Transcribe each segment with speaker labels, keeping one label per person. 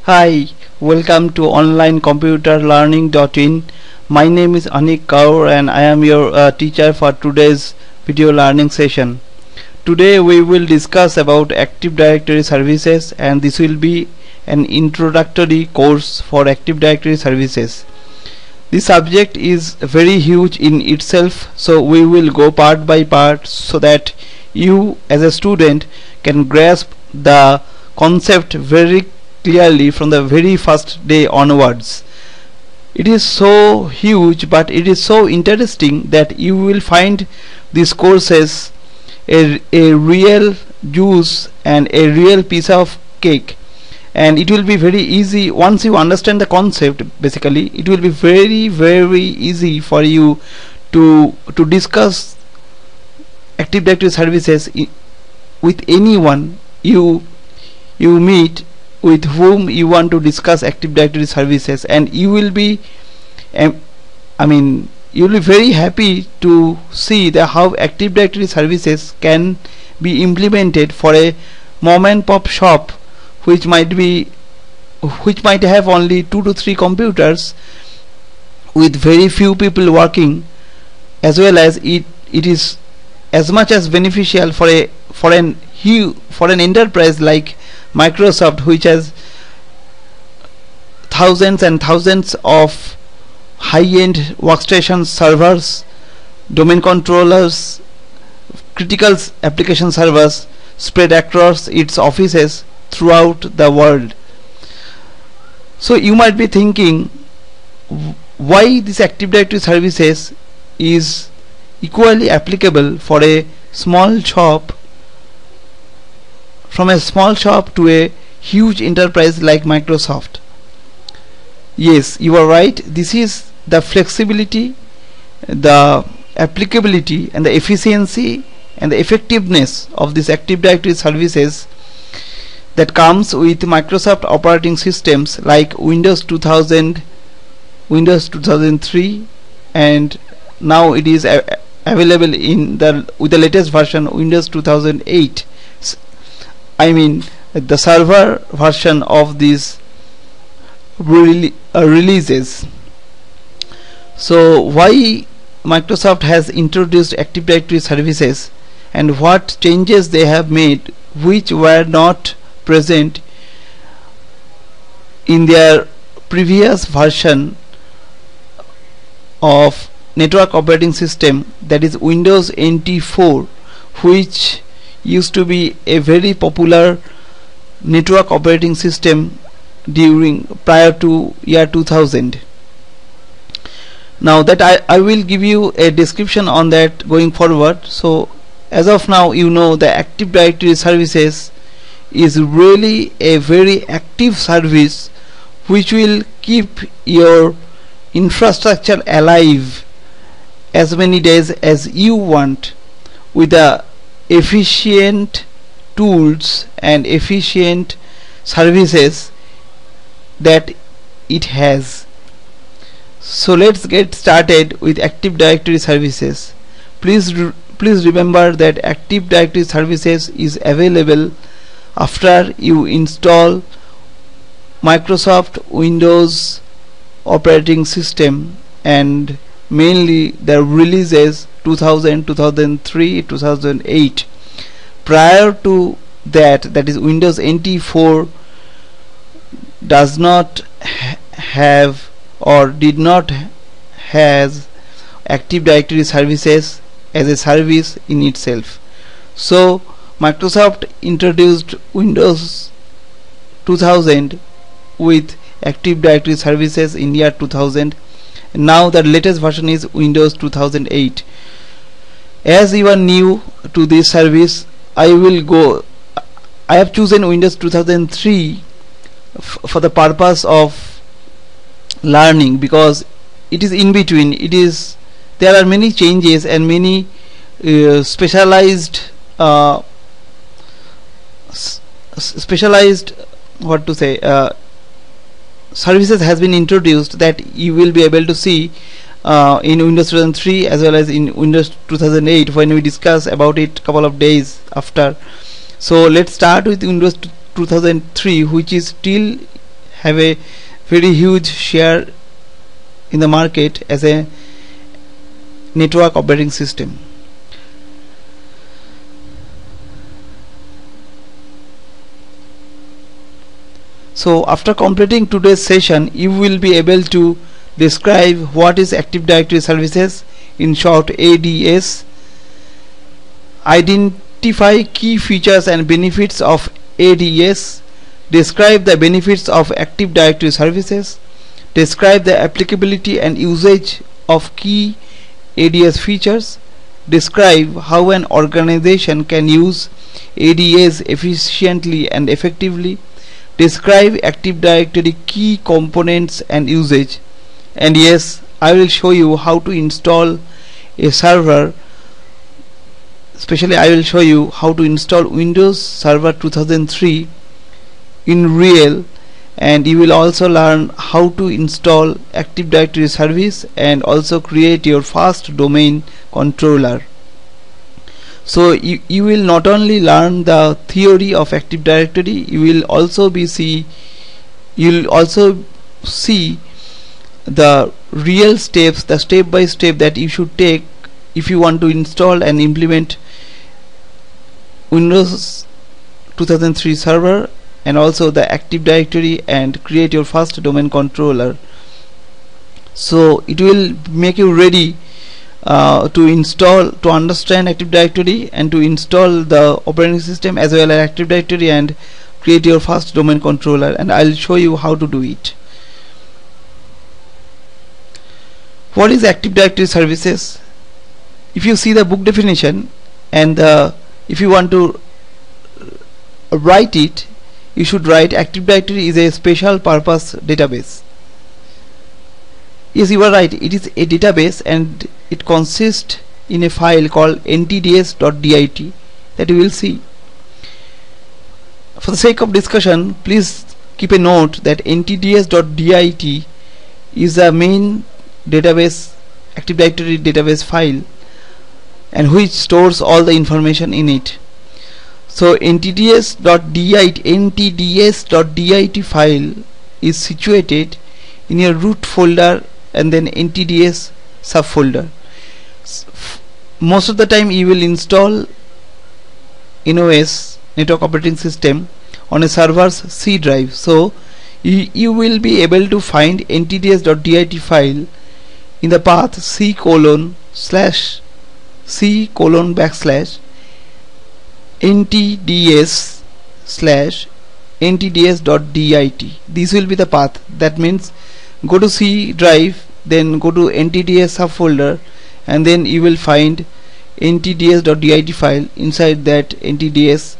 Speaker 1: Hi, welcome to onlinecomputerlearning.in. My name is Anik Kaur and I am your teacher for today's video learning session. Today we will discuss about Active Directory services, and this will be an introductory course for Active Directory services. This subject is very huge in itself, so we will go part by part so that you as a student can grasp the concept very clearly from the very first day onwards. It is so huge, but it is so interesting that you will find these courses a real juice and a real piece of cake, and it will be very easy once you understand the concept. Basically, it will be very easy for you to discuss Active Directory services with anyone you meet, with whom you want to discuss Active Directory services, and you will be you will be very happy to see how Active Directory services can be implemented for a mom and pop shop which might have only 2 to 3 computers with very few people working, as well as it is as much as beneficial for an enterprise like Microsoft, which has thousands and thousands of high-end workstation servers, domain controllers, critical application servers spread across its offices throughout the world. So you might be thinking why this Active Directory services is equally applicable for a small shop, from a small shop to a huge enterprise like Microsoft. Yes, you are right. This is the flexibility, the applicability, and the efficiency and the effectiveness of this Active Directory services that comes with Microsoft operating systems like Windows 2000, Windows 2003, and now it is available with the latest version, Windows 2008. The server version of these releases. So why Microsoft has introduced Active Directory services, and what changes they have made which were not present in their previous version of network operating system, that is Windows NT 4, which used to be a very popular network operating system prior to year 2000. Now that I will give you a description on that going forward. So as of now, you know the Active Directory services is really a very active service which will keep your infrastructure alive as many days as you want, with the efficient tools and efficient services that it has. So let's get started with Active Directory services. Please remember that Active Directory services is available after you install Microsoft Windows operating system, and mainly the releases 2000, 2003, 2008. Prior to that is Windows NT 4 does not have or did not has Active Directory services as a service in itself. So Microsoft introduced Windows 2000 with Active Directory services in year 2000. Now the latest version is Windows 2008. As you are new to this service, I have chosen Windows 2003 for the purpose of learning, because it is in between. There are many changes and many specialized services has been introduced that you will be able to see in Windows 2003 as well as in Windows 2008 when we discuss about it couple of days after. So let's start with Windows 2003, which is still have a very huge share in the market as a network operating system. So after completing today's session, you will be able to describe what is Active Directory Services, in short ADS, identify key features and benefits of ADS, describe the benefits of Active Directory Services, describe the applicability and usage of key ADS features, describe how an organization can use ADS efficiently and effectively, describe Active Directory key components and usage, and yes, I will show you how to install a server. Especially I will show you how to install Windows Server 2003 in real, and you will also learn how to install Active Directory service and also create your first domain controller. So you will not only learn the theory of Active Directory, you will also see the real steps, the step by step that you should take if you want to install and implement Windows 2003 server and also the Active Directory and create your first domain controller. So it will make you ready to understand Active Directory and to install the operating system as well as Active Directory and create your first domain controller, and I'll show you how to do it. What is Active Directory Services? If you see the book definition and if you want to write it, you should write Active Directory is a special purpose database. Yes, you are right, it is a database and it consists in a file called ntds.dit that you will see. For the sake of discussion, please keep a note that ntds.dit is the main database, Active Directory database file, and which stores all the information in it. So ntds.dit file is situated in your root folder and then ntds subfolder. Most of the time you will install NOS, network operating system, on a server's C drive. So you will be able to find ntds.dit file in the path c://ntds/ntds.dit. This will be the path. That means go to C drive, then go to ntds subfolder, and then you will find ntds.dit file inside that ntds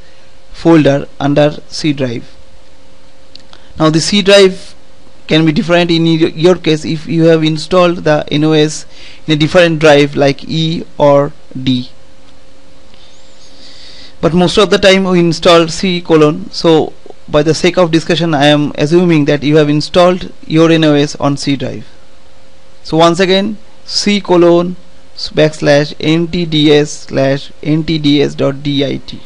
Speaker 1: folder under C drive. Now the C drive can be different in your case if you have installed the NOS in a different drive like E or D. But most of the time we install C:, so by the sake of discussion I am assuming that you have installed your NOS on C drive. So once again, c://ntds/ntds.dit.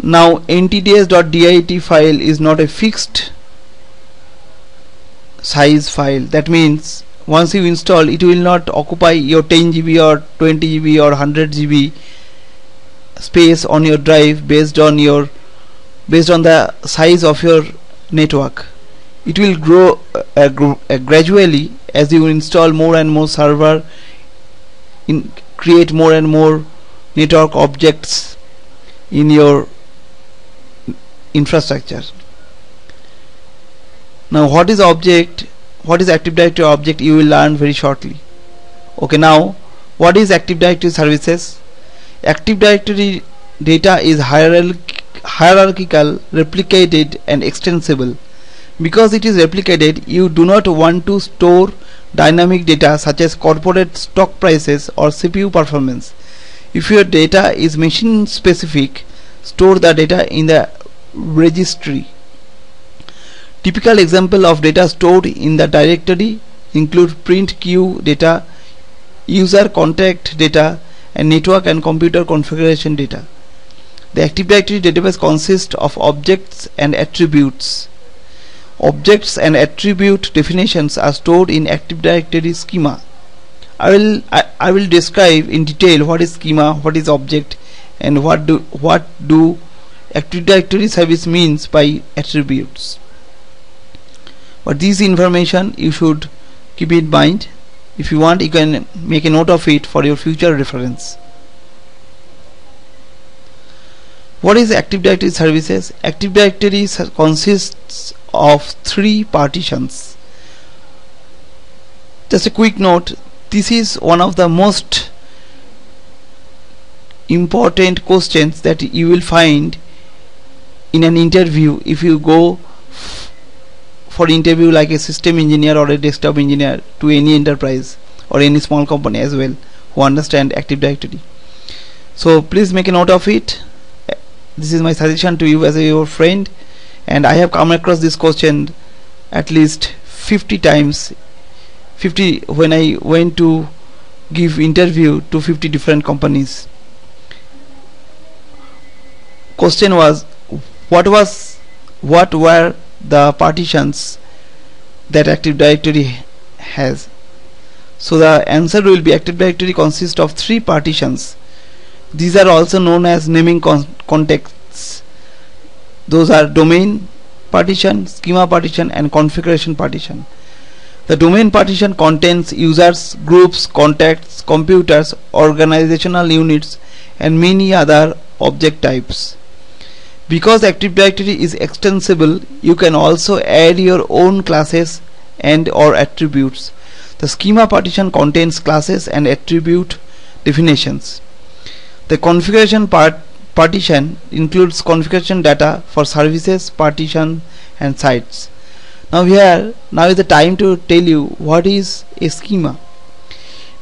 Speaker 1: Now ntds.dit file is not a fixed size file. That means once you install, it will not occupy your 10 GB or 20 GB or 100 GB space on your drive based on the size of your network. It will grow gradually as you install more and more server, create more and more network objects in your infrastructure. Now what is object, what is Active Directory object, you will learn very shortly. Okay, now what is Active Directory services? Active Directory data is hierarchical, replicated and extensible. Because it is replicated, you do not want to store dynamic data such as corporate stock prices or CPU performance. If your data is machine specific, store the data in the registry. Typical example of data stored in the directory include print queue data, user contact data, and network and computer configuration data. The Active Directory database consists of objects and attributes. Objects and attribute definitions are stored in Active Directory schema. I will describe in detail what is schema, what is object, and what do Active Directory service means by attributes. But this information you should keep in mind. If you want, you can make a note of it for your future reference. What is Active Directory services? Active Directory consists of 3 partitions. Just a quick note, this is one of the most important questions that you will find in an interview if you go for interview like a system engineer or a desktop engineer to any enterprise or any small company as well who understand Active Directory. So please make a note of it. This is my suggestion to you as your friend, and I have come across this question at least 50 times, 50 when I went to give interview to 50 different companies. Question was, what were the partitions that Active Directory has? So the answer will be Active Directory consists of 3 partitions. These are also known as naming contexts. Those are domain partition, schema partition, and configuration partition. The domain partition contains users, groups, contacts, computers, organizational units, and many other object types. Because Active Directory is extensible, you can also add your own classes and or attributes. The schema partition contains classes and attribute definitions. The configuration partition includes configuration data for services, partition, and sites. Now is the time to tell you what is a schema.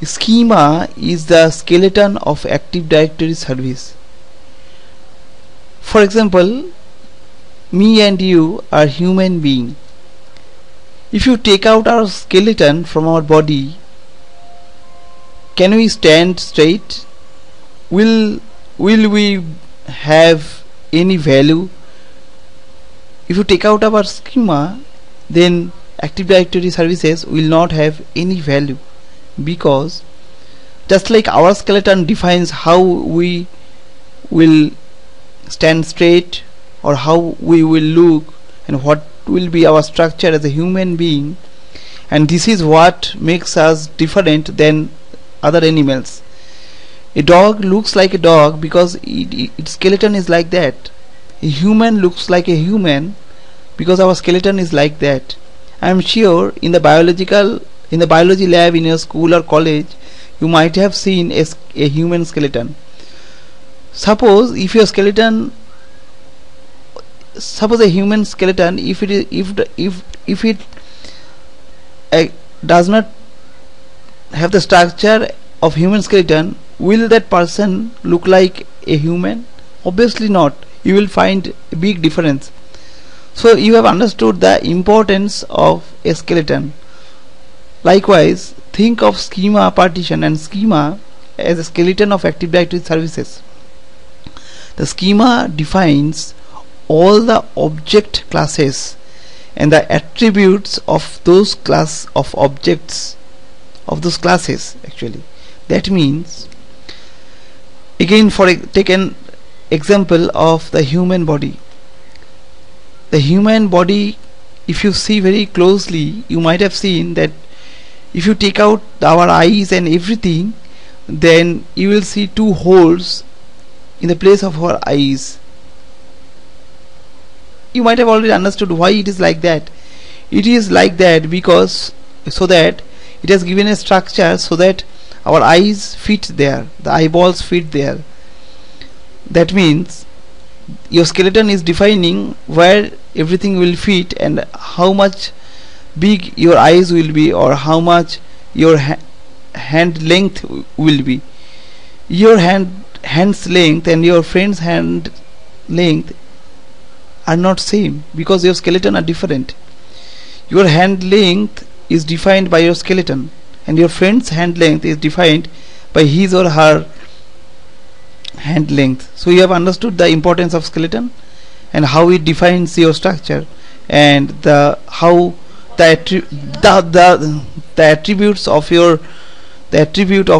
Speaker 1: A schema is the skeleton of Active Directory service. For example, me and you are human being. If you take out our skeleton from our body, can we stand straight? Will we have any value? If you take out our schema, then Active Directory services will not have any value, because just like our skeleton defines how we will stand straight or how we will look and what will be our structure as a human being, and this is what makes us different than other animals. A dog looks like a dog because its skeleton is like that. A human looks like a human because our skeleton is like that. I am sure in the biology lab in your school or college you might have seen a human skeleton. Suppose a human skeleton, if it does not have the structure of human skeleton, will that person look like a human? Obviously not. You will find a big difference. So you have understood the importance of a skeleton. Likewise, think of schema partition and schema as a skeleton of Active Directory services. The schema defines all the object classes and the attributes of those classes actually. That means, again, take an example of the human body. The human body, if you see very closely, you might have seen that if you take out our eyes and everything, then you will see 2 holes in the place of our eyes. You might have already understood why it is like that. It is like that because so that it has given a structure so that our eyes fit there, the eyeballs fit there. That means your skeleton is defining where everything will fit and how much big your eyes will be or how much your hand length will be. Your hand's length and your friend's hand length are not same because your skeleton are different. Your hand length is defined by your skeleton and your friend's hand length is defined by his or her hand length. So you have understood the importance of skeleton and how it defines your structure and the how the attributes of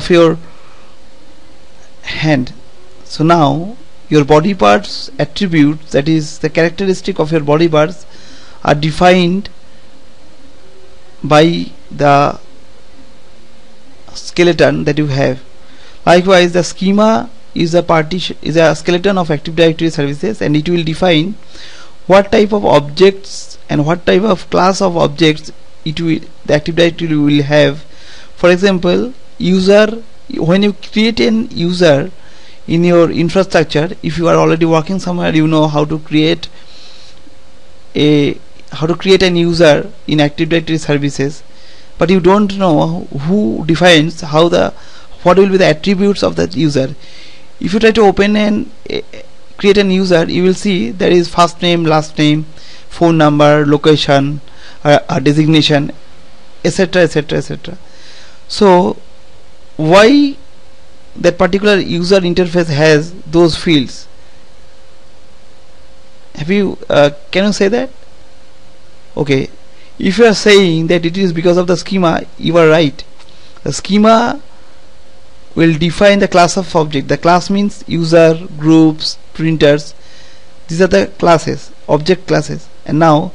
Speaker 1: your hand. So now your body parts attributes, that is the characteristic of your body parts, are defined by the skeleton that you have. Likewise, the schema is a skeleton of Active Directory services, and it will define what type of objects and what type of class of objects the Active Directory will have. For example, user, when you create an user in your infrastructure, if you are already working somewhere, you know how to create an user in Active Directory services, but you don't know who defines what will be the attributes of that user. If you try to open and create an user, you will see there is first name, last name, phone number, location, designation, etc, etc, etc. So why that particular user interface has those fields? Can you say that? Okay, if you are saying that it is because of the schema, you are right. The schema will define the class of object. The class means user, groups, printers. These are the classes, object classes. And now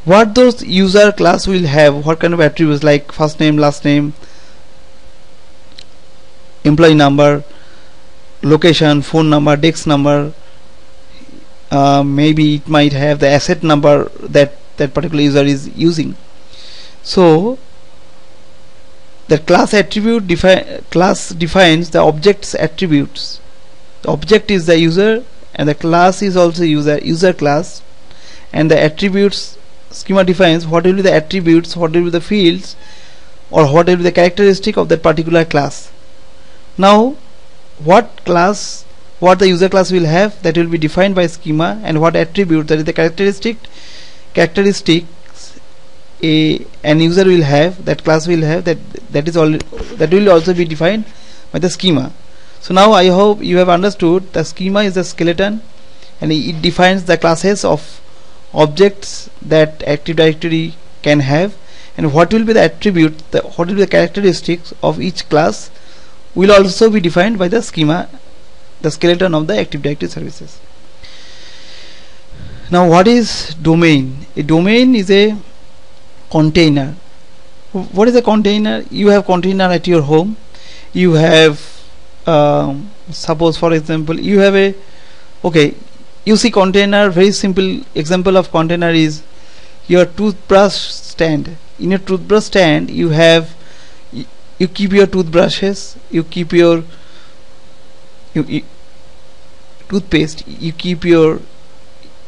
Speaker 1: what those user class will have, what kind of attributes, like first name, last name, employee number, location, phone number, desk number, maybe it might have the asset number that particular user is using. So the class attribute defines the object's attributes. The object is the user, and the class is also user class, and the attributes schema defines what will be the attributes, what will be the fields, or what will be the characteristic of that particular class. Now what the user class will have, that will be defined by schema, and what attribute, that is the characteristics an user will have, that class will have, that will also be defined by the schema. So now I hope you have understood the schema is the skeleton, and it defines the classes of objects that Active Directory can have, and what will be the attribute, what will be the characteristics of each class will also be defined by the schema, the skeleton of the Active Directory services. Now what is domain? A domain is a container. What is a container? You have container at your home. You have suppose for example you have you see container. Very simple example of container is your toothbrush stand. In your toothbrush stand you keep your toothbrushes, you keep your toothpaste, you keep your,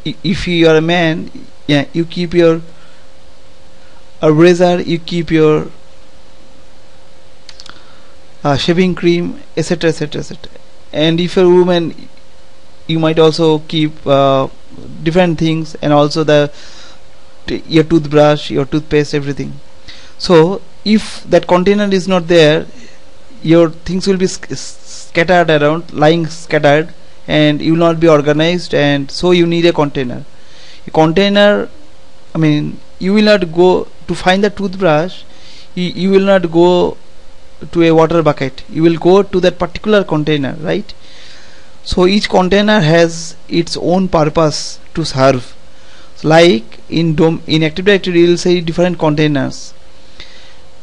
Speaker 1: if you are a man, you keep your razor, you keep your shaving cream, etc, etc, etc. And if you're a woman, you might also keep different things, and also your toothbrush, your toothpaste, everything. So if that container is not there, your things will be scattered around, lying scattered, and you will not be organized, and so you need a container. A container, I mean, you will not go to find the toothbrush, you will not go to a water bucket, you will go to that particular container, right? So each container has its own purpose to serve. So like in Active Directory you will say different containers,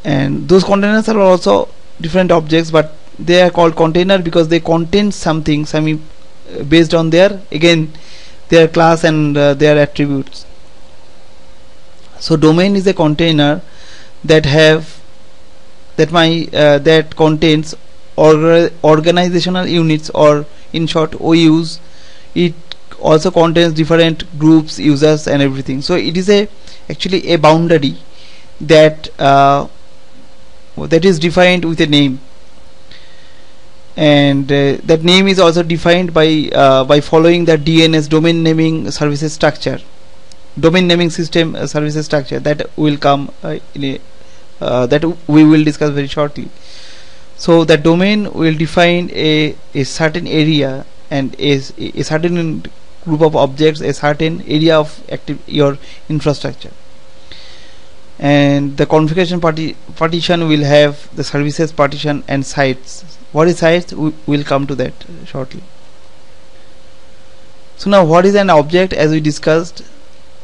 Speaker 1: and those containers are also different objects, but they are called container because they contain something, based on their class and their attributes. So domain is a container that contains organizational units, or in short OUs. It also contains different groups, users, and everything. So it is actually a boundary that is defined with a name, and that name is also defined by following the DNS, domain naming services structure, domain naming system services structure, that will come that we will discuss very shortly. So the domain will define a certain area and a certain group of objects, a certain area of your infrastructure. And the configuration partition will have the services partition and sites. What is sites? We will come to that shortly. So now, what is an object? As we discussed,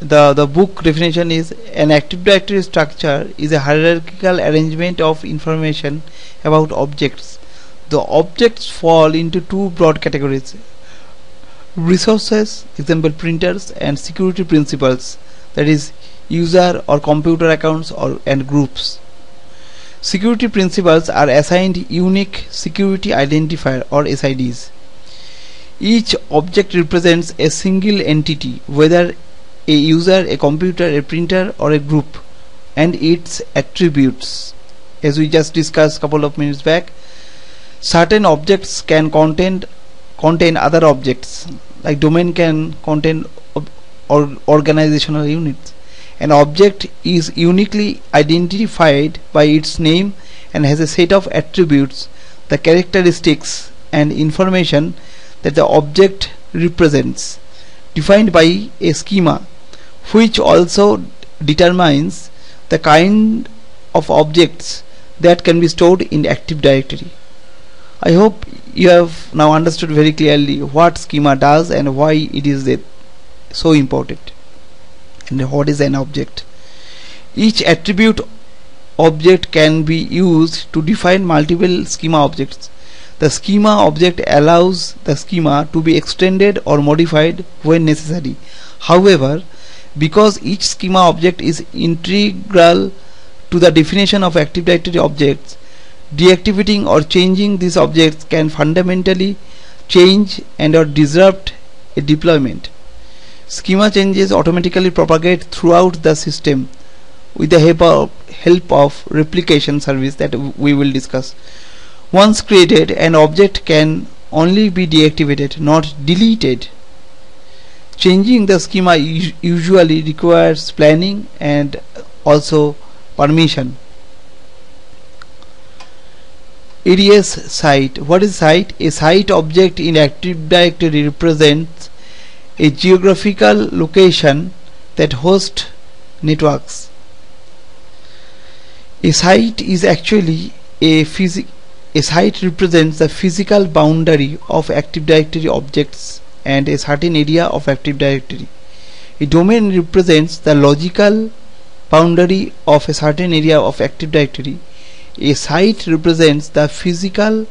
Speaker 1: the book definition is: an Active Directory structure is a hierarchical arrangement of information about objects. The objects fall into two broad categories: resources, example printers, and security principles, that is user or computer accounts and groups. Security principles are assigned unique security identifier or SIDs. Each object represents a single entity, whether a user, a computer, a printer, or a group, and its attributes. As we just discussed a couple of minutes back, certain objects can contain other objects, like domain can contain organizational units. An object is uniquely identified by its name and has a set of attributes, the characteristics and information that the object represents, defined by a schema, which also determines the kind of objects that can be stored in Active Directory. I hope you have now understood very clearly what schema does and why it is so important, and what is an object. Each attribute object can be used to define multiple schema objects. The schema object allows the schema to be extended or modified when necessary. However, because each schema object is integral to the definition of Active Directory objects, deactivating or changing these objects can fundamentally change and or disrupt a deployment. Schema changes automatically propagate throughout the system with the help of replication service that we will discuss. Once created, an object can only be deactivated, not deleted. Changing the schema usually requires planning and also permission. ADS site. What is site? A site object in Active Directory represents a geographical location that hosts networks. A site is actually a site represents the physical boundary of Active Directory objects and a certain area of Active Directory. A domain represents the logical boundary of a certain area of Active Directory. A site represents the physical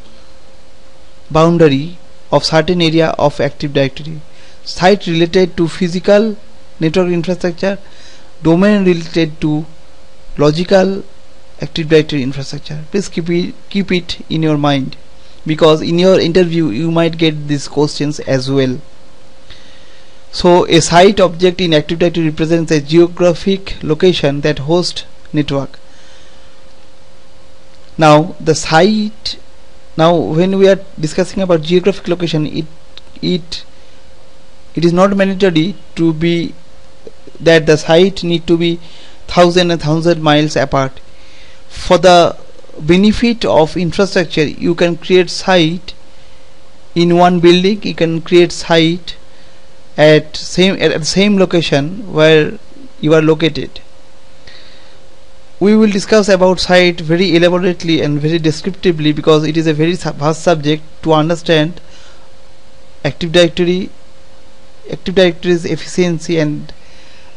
Speaker 1: boundary of certain area of Active Directory. Site related to physical network infrastructure, domain related to logical Active Directory infrastructure. Please keep it in your mind, because in your interview you might get these questions as well. So a site object in Active Directory represents a geographic location that hosts network. Now the site, when we are discussing about geographic location, it is not mandatory to be that the site need to be 1,000 miles apart. For the benefit of infrastructure, you can create site in one building, you can create site at the same location where you are located. We will discuss about site very elaborately and very descriptively, because it is a very vast subject to understand Active Directory's efficiency and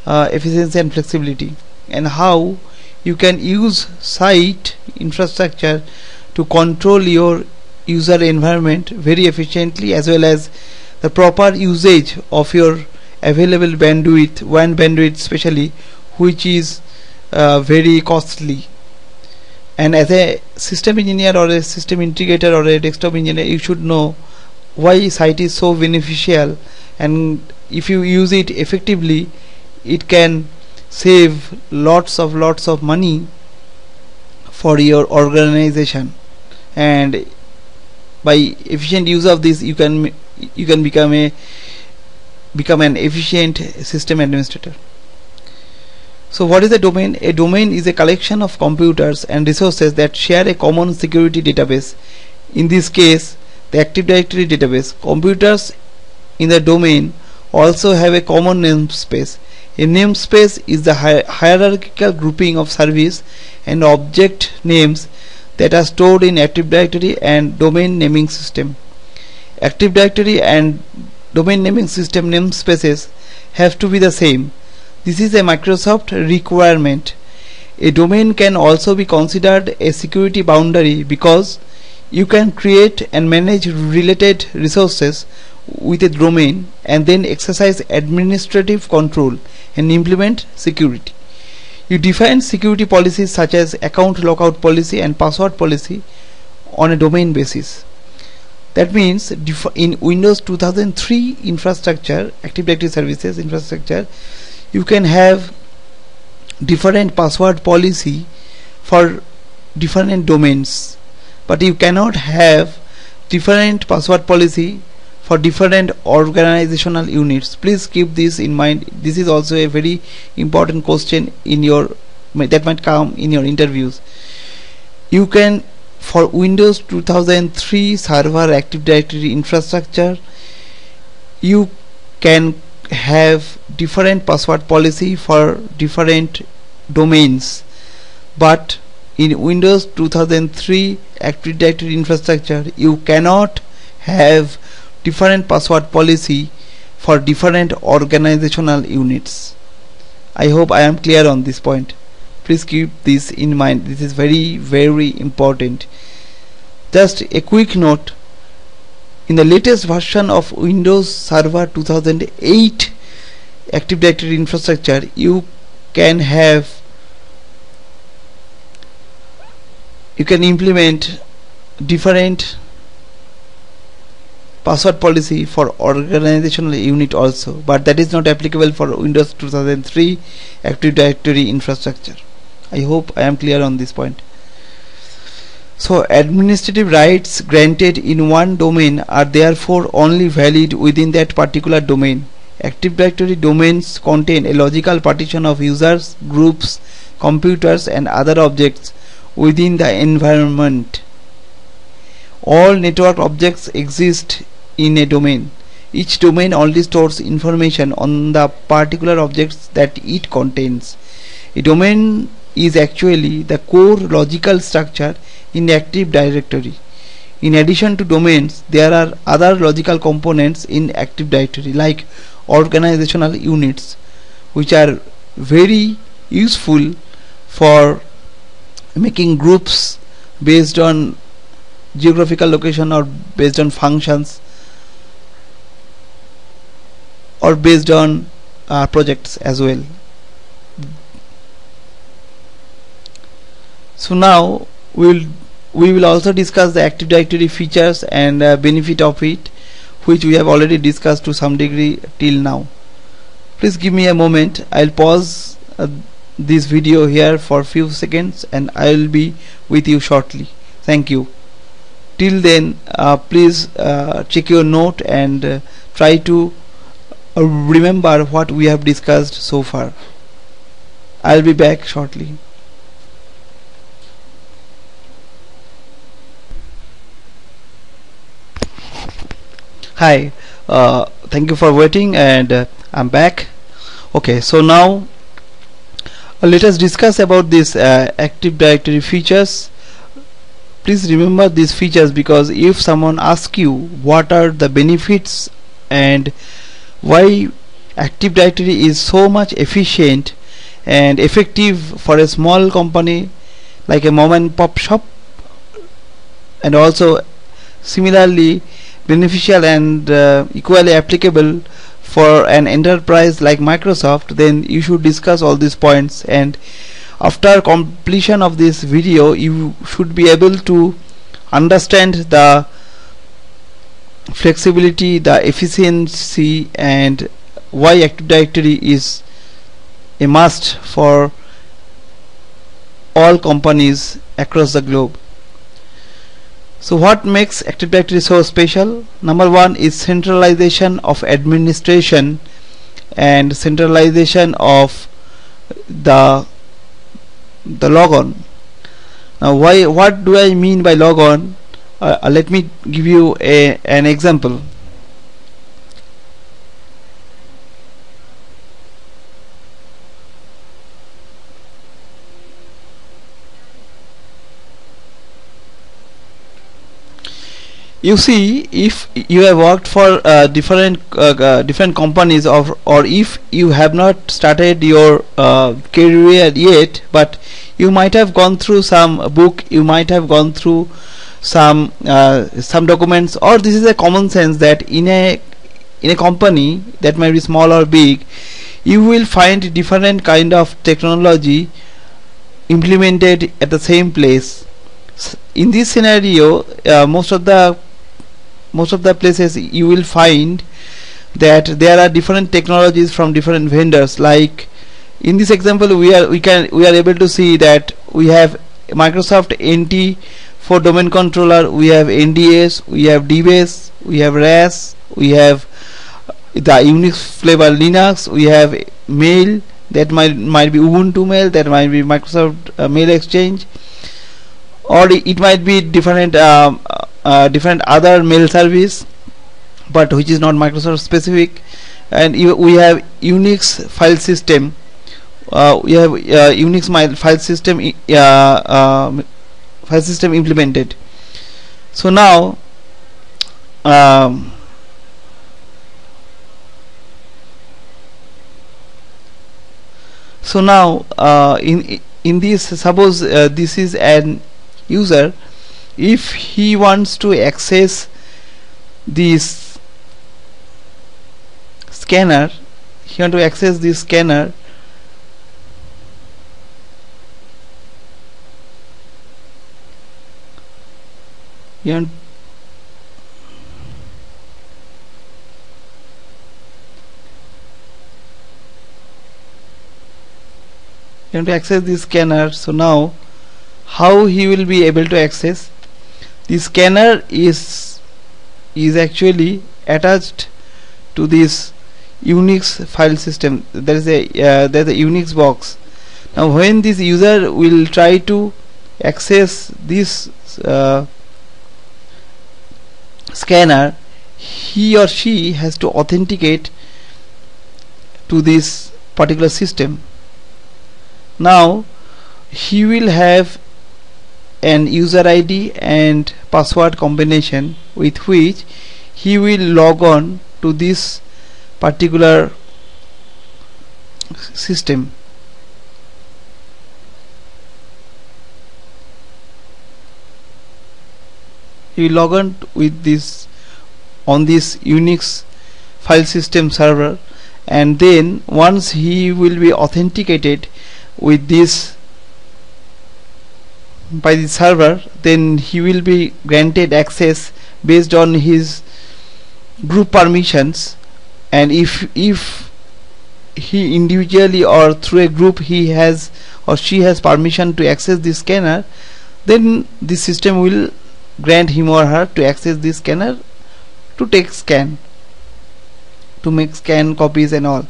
Speaker 1: flexibility, and how you can use site infrastructure to control your user environment very efficiently, as well as the proper usage of your available bandwidth, WAN bandwidth especially, which is very costly. And as a system engineer or a system integrator or a desktop engineer, you should know why site is so beneficial, and if you use it effectively, it can save lots of money for your organization, and by efficient use of this you can become an efficient system administrator. So what is a domain? A domain is a collection of computers and resources that share a common security database. In this case, the Active Directory database. Computers in the domain also have a common namespace. A namespace is the hierarchical grouping of service and object names that are stored in Active Directory and domain naming system. Active Directory and domain naming system namespaces have to be the same. This is a Microsoft requirement. A domain can also be considered a security boundary because you can create and manage related resources with a domain and then exercise administrative control and implement security. You define security policies such as account lockout policy and password policy on a domain basis. That means in Windows 2003 infrastructure, Active Directory Services infrastructure, you can have different password policy for different domains, but you cannot have different password policy for different organizational units. Please keep this in mind. This is also a very important question in your that might come in your interviews. You can, for Windows 2003 server Active Directory infrastructure, you can have different password policy for different domains, but in Windows 2003 Active Directory infrastructure you cannot have different password policy for different organizational units. I hope I am clear on this point. Please keep this in mind. This is very important. Just a quick note, in the latest version of Windows Server 2008 Active Directory infrastructure, you can implement different password policy for organizational unit also, but that is not applicable for Windows 2003 Active Directory infrastructure. I hope I am clear on this point. So administrative rights granted in one domain are therefore only valid within that particular domain. Active Directory domains contain a logical partition of users, groups, computers and other objects within the environment. All network objects exist in a domain. Each domain only stores information on the particular objects that it contains. A domain is actually the core logical structure in Active Directory. In addition to domains, there are other logical components in Active Directory like organizational units, which are very useful for making groups based on geographical location or based on functions or based on projects as well. So now we will also discuss the Active Directory features and benefit of it, which we have already discussed to some degree till now. Please give me a moment. I'll pause this video here for few seconds and I will be with you shortly. Thank you. Till then, please check your note and try to remember what we have discussed so far. I'll be back shortly. Hi, thank you for waiting, and I'm back. Okay, so now let us discuss about this Active Directory features. Please remember these features, because if someone asks you what are the benefits and why Active Directory is so much efficient and effective for a small company like a mom and pop shop, and also similarly beneficial and equally applicable for an enterprise like Microsoft, then you should discuss all these points, and after completion of this video you should be able to understand the flexibility, the efficiency, and why Active Directory is a must for all companies across the globe. So what makes Active Directory so special? Number one is centralization of administration and centralization of the logon. Now what do I mean by logon? Let me give you an example. You see, if you have worked for different companies, or if you have not started your career yet, but you might have gone through some book, you might have gone through some documents, or this is a common sense that in a company that might be small or big, you will find different kind of technology implemented at the same place. In this scenario, most of the places you will find that there are different technologies from different vendors. Like in this example, we are able to see that we have Microsoft NT for domain controller, we have NDS, we have DBase, we have RAS, we have the Unix flavor Linux, we have Mail, that might be Ubuntu Mail, that might be Microsoft Mail Exchange, or it might be different other mail service, but which is not Microsoft specific. And we have Unix file system. We have Unix file system implemented. So now in this, suppose this is an user. If he wants to access this scanner, he wants to access this scanner, so now how he will be able to access the scanner is actually attached to this Unix file system. There's a Unix box. Now when this user will try to access this scanner, he or she has to authenticate to this particular system. Now he will have an user ID and password combination with which he will log on to this particular system. He will log on with this on this Unix file system server, and then once he will be authenticated with this by the server, then he will be granted access based on his group permissions. And if he individually or through a group he has or she has permission to access this scanner, then the system will grant him or her to access this scanner to take scan, to make scan copies and all.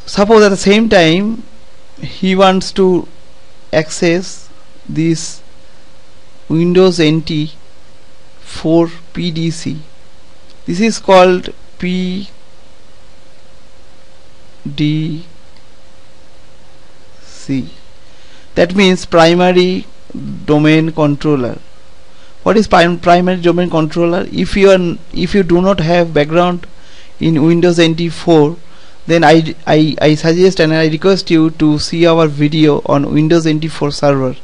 Speaker 1: Suppose at the same time he wants to access this Windows NT for PDC. This is called PDC. That means primary domain controller. What is primary domain controller? If you do not have background in Windows NT 4, then I suggest and I request you to see our video on Windows NT 4 server.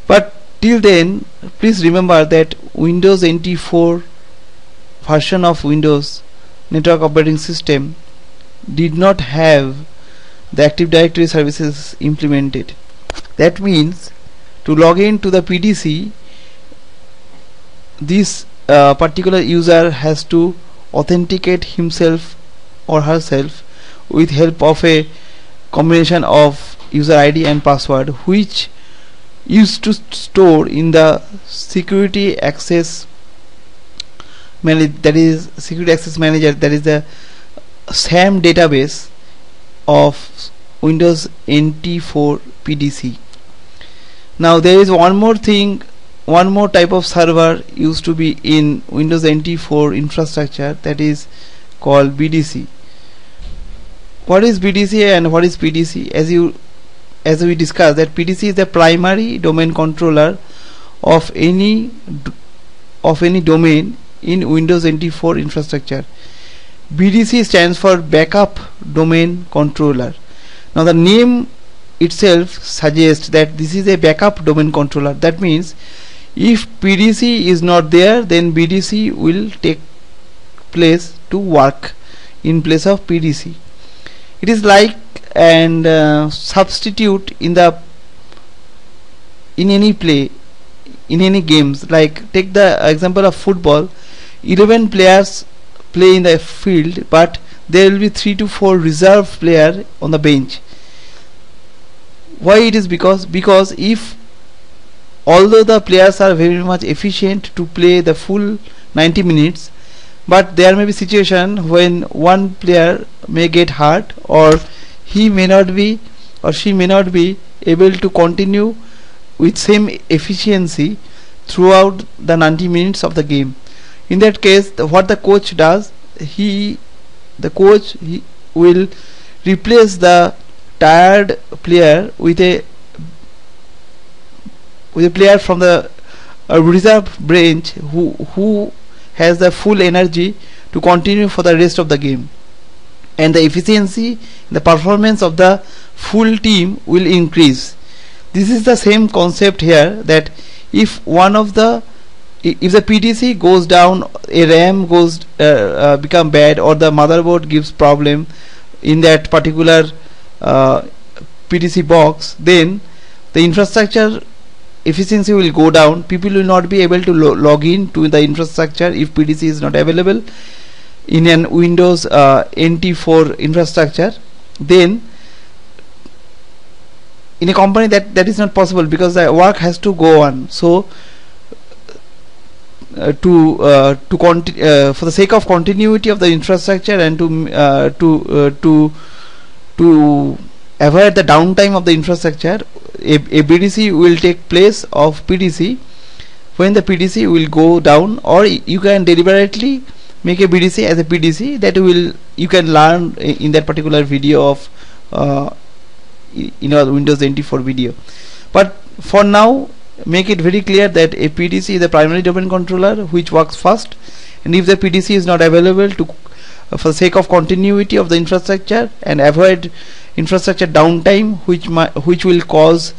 Speaker 1: But till then, please remember that Windows NT 4 version of Windows network operating system did not have the Active Directory services implemented. That means to log in to the PDC, this particular user has to authenticate himself or herself with help of a combination of user ID and password, which used to store in the security access manager, that is the SAM database of Windows NT 4 PDC. Now there is one more thing, one more type of server used to be in Windows NT 4 infrastructure, that is called BDC. What is BDC and what is PDC? As we discussed, that PDC is the primary domain controller of any of any domain in Windows NT 4 infrastructure. BDC stands for Backup Domain Controller. Now the name itself suggests that this is a backup domain controller. That means if PDC is not there, then BDC will take place to work in place of PDC. It is like and substitute in any play, in any games. Like take the example of football. 11 players play in the field, but there will be 3 to 4 reserve player on the bench. Why it is? Because if although the players are very much efficient to play the full 90 minutes, but there may be situation when one player may get hurt, or he may not be or she may not be able to continue with same efficiency throughout the 90 minutes of the game. In that case, what the coach does, he will replace the tired player with a player from the reserve bench who has the full energy to continue for the rest of the game, and the efficiency, the performance of the full team will increase. This is the same concept here, that if the PDC goes down, a RAM goes become bad, or the motherboard gives problem in that particular PDC box, then the infrastructure efficiency will go down. People will not be able to log in to the infrastructure if PDC is not available in an Windows NT 4 infrastructure. Then in a company that is not possible, because the work has to go on. So for the sake of continuity of the infrastructure and to avoid the downtime of the infrastructure, a BDC will take place of PDC when the PDC will go down, or you can deliberately make a BDC as a PDC. That you can learn in that particular video of Windows NT 4 video. But for now, make it very clear that a PDC is a primary domain controller which works first, and if the PDC is not available, for the sake of continuity of the infrastructure and avoid infrastructure downtime, which will cause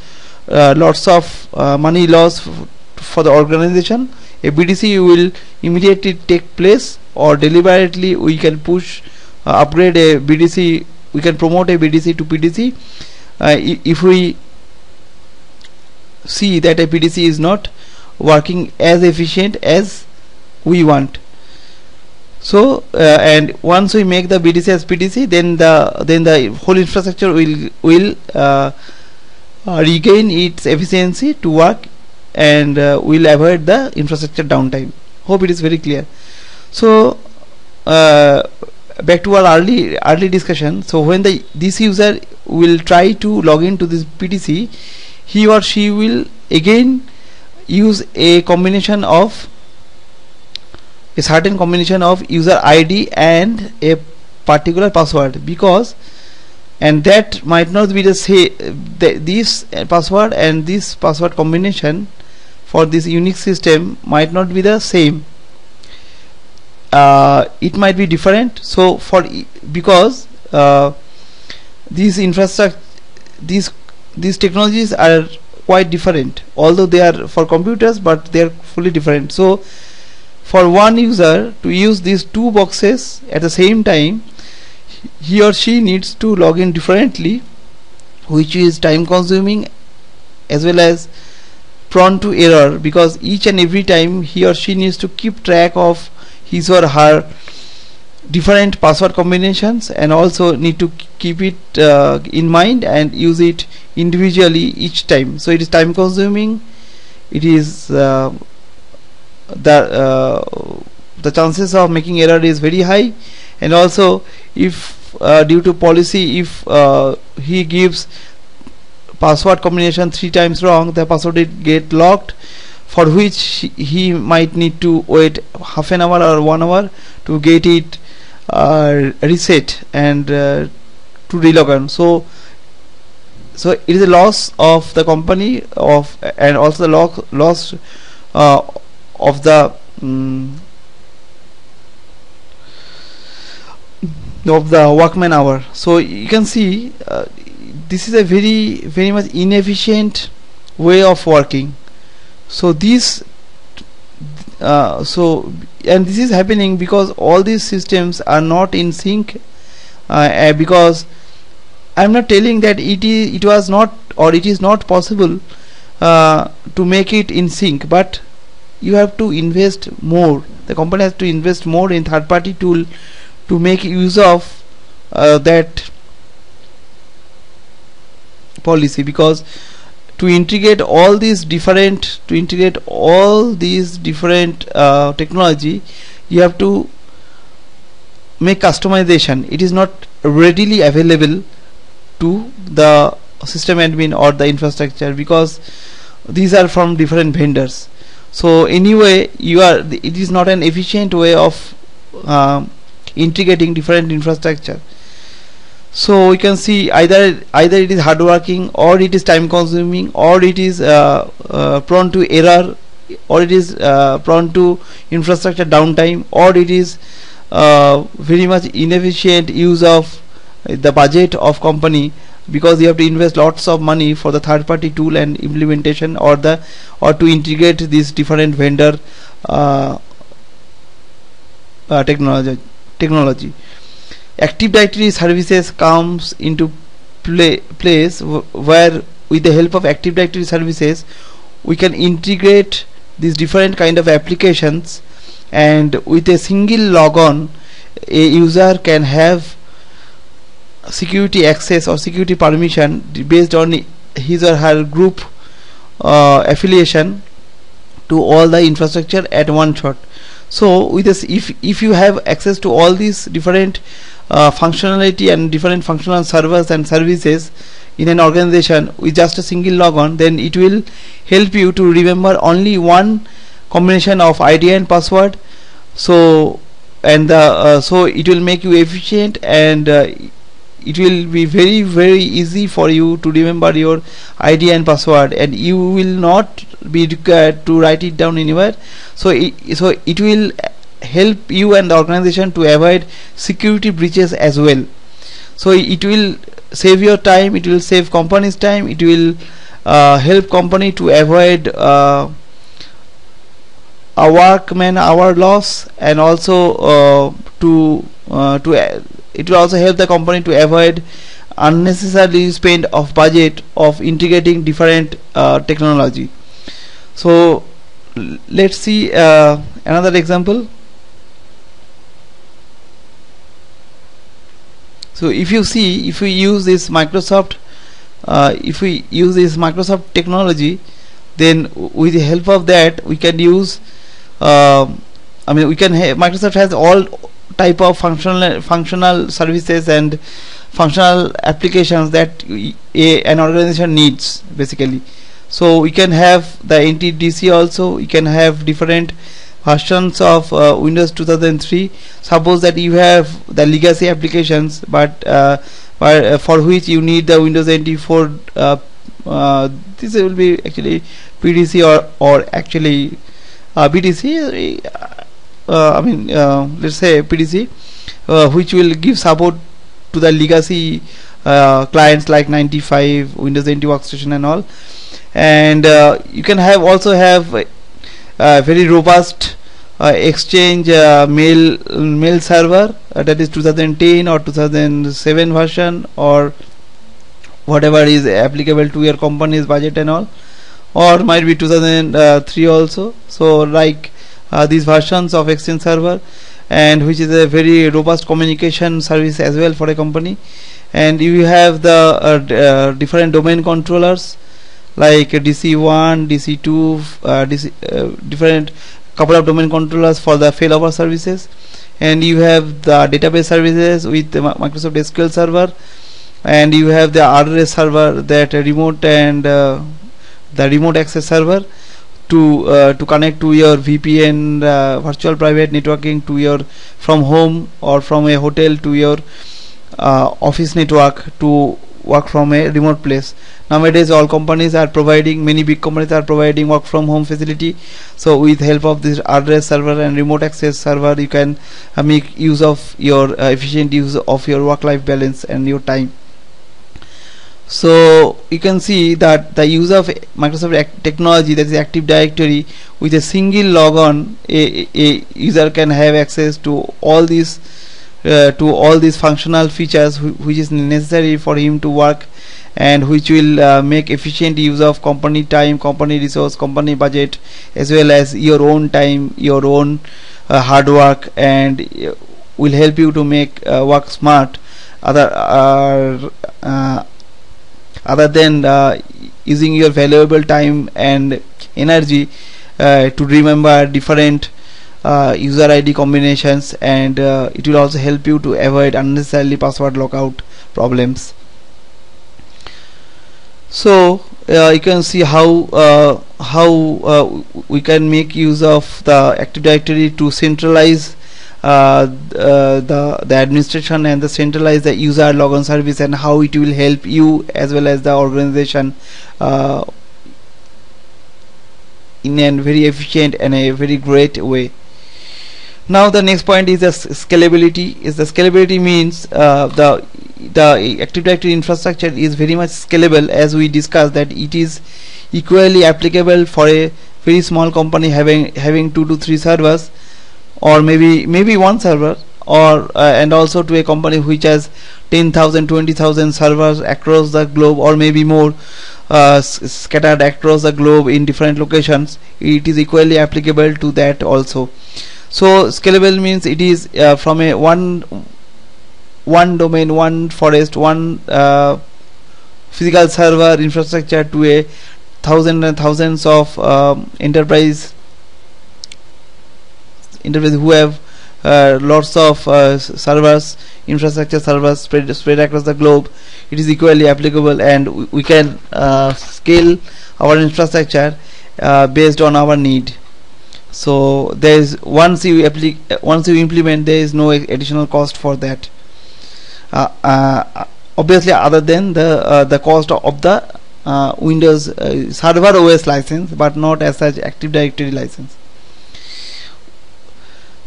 Speaker 1: lots of money loss for the organization, a BDC will immediately take place, or deliberately we can upgrade a BDC, we can promote a BDC to PDC if we see that a PDC is not working as efficient as we want. So and once we make the BDC as PDC, then the whole infrastructure will regain its efficiency to work, and will avoid the infrastructure downtime. Hope it is very clear. So back to our early discussion. So when this user will try to log into this PDC, he or she will again use a certain combination of user ID and a particular password, and that might not be the same. This password and this password combination for this Unix system might not be the same. It might be different. So because these infrastructure, these technologies are quite different, although they are for computers, but they are fully different. So for one user to use these two boxes at the same time, he or she needs to log in differently, which is time consuming as well as prone to error, because each and every time he or she needs to keep track of his or her different password combinations, and also need to keep it in mind and use it individually each time. So it is time consuming. It is the chances of making error is very high, and also if due to policy, if he gives password combination 3 times wrong, the password will get locked, for which he might need to wait half an hour or 1 hour to get it reset and to relog on. So it is a loss of the company and also the loss of the of the workman hour. So you can see this is a very much inefficient way of working. So this and this is happening because all these systems are not in sync, because I'm not telling that it was not, or it is not possible to make it in sync, but you have to invest more. The company has to invest more in third-party tool to make use of that policy, because to integrate all these different technology, you have to make customization. It is not readily available to the system admin or the infrastructure, because these are from different vendors. So anyway, it is not an efficient way of integrating different infrastructure. So we can see either it is hardworking, or it is time consuming, or it is prone to error, or it is prone to infrastructure downtime, or it is very much inefficient use of the budget of company, because you have to invest lots of money for the third party tool and implementation, or to integrate these different vendor technology. Active Directory services comes into place where with the help of Active Directory services we can integrate these different kind of applications, and with a single logon a user can have security access or security permission based on his or her group affiliation to all the infrastructure at one shot. So with this, if you have access to all these different functionality and different functional servers and services in an organization with just a single logon, then it will help you to remember only one combination of ID and password. So so it will make you efficient, and it will be very easy for you to remember your ID and password, and you will not be required to write it down anywhere. So it will help you and the organization to avoid security breaches as well. So it will save your time, it will save company's time, it will help company to avoid a workman hour loss, and also it will also help the company to avoid unnecessarily spend of budget of integrating different technology. So let's see another example. So if you see, if we use this Microsoft technology, then with the help of that we can use Microsoft has all type of functional services and functional applications that an organization needs basically. So we can have the NTDC also, we can have different versions of Windows 2003. Suppose that you have the legacy applications, but for which you need the Windows NT 4. This will be actually PDC or actually BTC. Let's say PDC, which will give support to the legacy clients like 95, Windows NT Workstation and all. And you can also have very robust Exchange mail server, that is 2010 or 2007 version, or whatever is applicable to your company's budget and all, or might be 2003 also. So like these versions of Exchange server, and which is a very robust communication service as well for a company. And you have the different domain controllers like DC1, DC2, different couple of domain controllers for the failover services. And you have the database services with the Microsoft SQL server, and you have the RDS server, that remote and the remote access server to connect to your VPN, virtual private networking, to your from home or from a hotel to your office network, to work from a remote place. Nowadays all companies are providing, many big companies are providing work from home facility. So with help of this address server and remote access server, you can make use of your efficient use of your work-life balance and your time. So you can see that the use of Microsoft technology, that is Active Directory, with a single logon, a user can have access to all these functional features which is necessary for him to work, and which will make efficient use of company time, company resource, company budget, as well as your own time, your own hard work, and will help you to make work smart, other than using your valuable time and energy to remember different user ID combinations, and it will also help you to avoid unnecessarily password lockout problems. So you can see how we can make use of the Active Directory to centralize the administration and the centralize the user logon service, and how it will help you as well as the organization in a very efficient and a very great way. Now the next point is the scalability. The scalability means the Active Directory infrastructure is very much scalable, as we discussed that it is equally applicable for a very small company having 2 to 3 servers, or maybe one server, or and also to a company which has 10,000 20,000 servers across the globe, or maybe more scattered across the globe in different locations. It is equally applicable to that also. So scalable means it is from a one domain, one forest, one physical server infrastructure to a thousands and thousands of enterprise who have lots of servers, infrastructure servers spread across the globe. It is equally applicable, and we can scale our infrastructure based on our need. So there is, once you implement, there is no additional cost for that, obviously, other than the cost of the Windows server OS license, but not as such Active Directory license.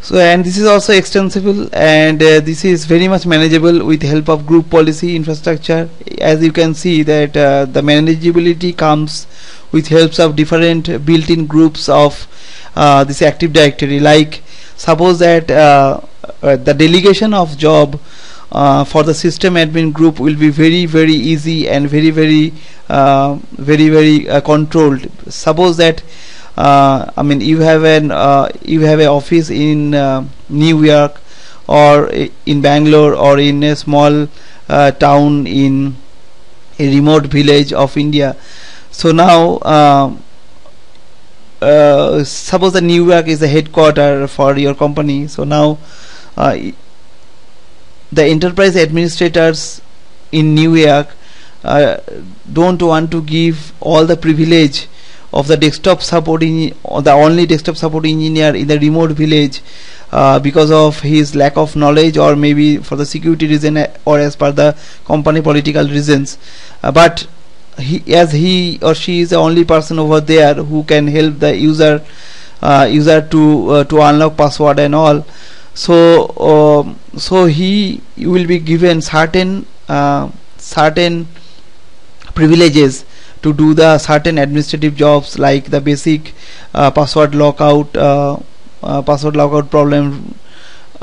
Speaker 1: So, and this is also extensible, and this is very much manageable with the help of group policy infrastructure. As you can see that the manageability comes with helps of different built-in groups of this Active Directory. Like suppose that the delegation of job for the system admin group will be very easy and very controlled. Suppose that I mean you have an office in New York, or in Bangalore, or in a small town in a remote village of India. So now suppose the New York is the headquarter for your company. So now the enterprise administrators in New York don't want to give all the privilege of the desktop support the only desktop support engineer in the remote village because of his lack of knowledge, or maybe for the security reason, or as per the company political reasons, but he or she is the only person over there who can help the user to unlock password and all. So so he will be given certain privileges to do the certain administrative jobs, like the basic password lockout problem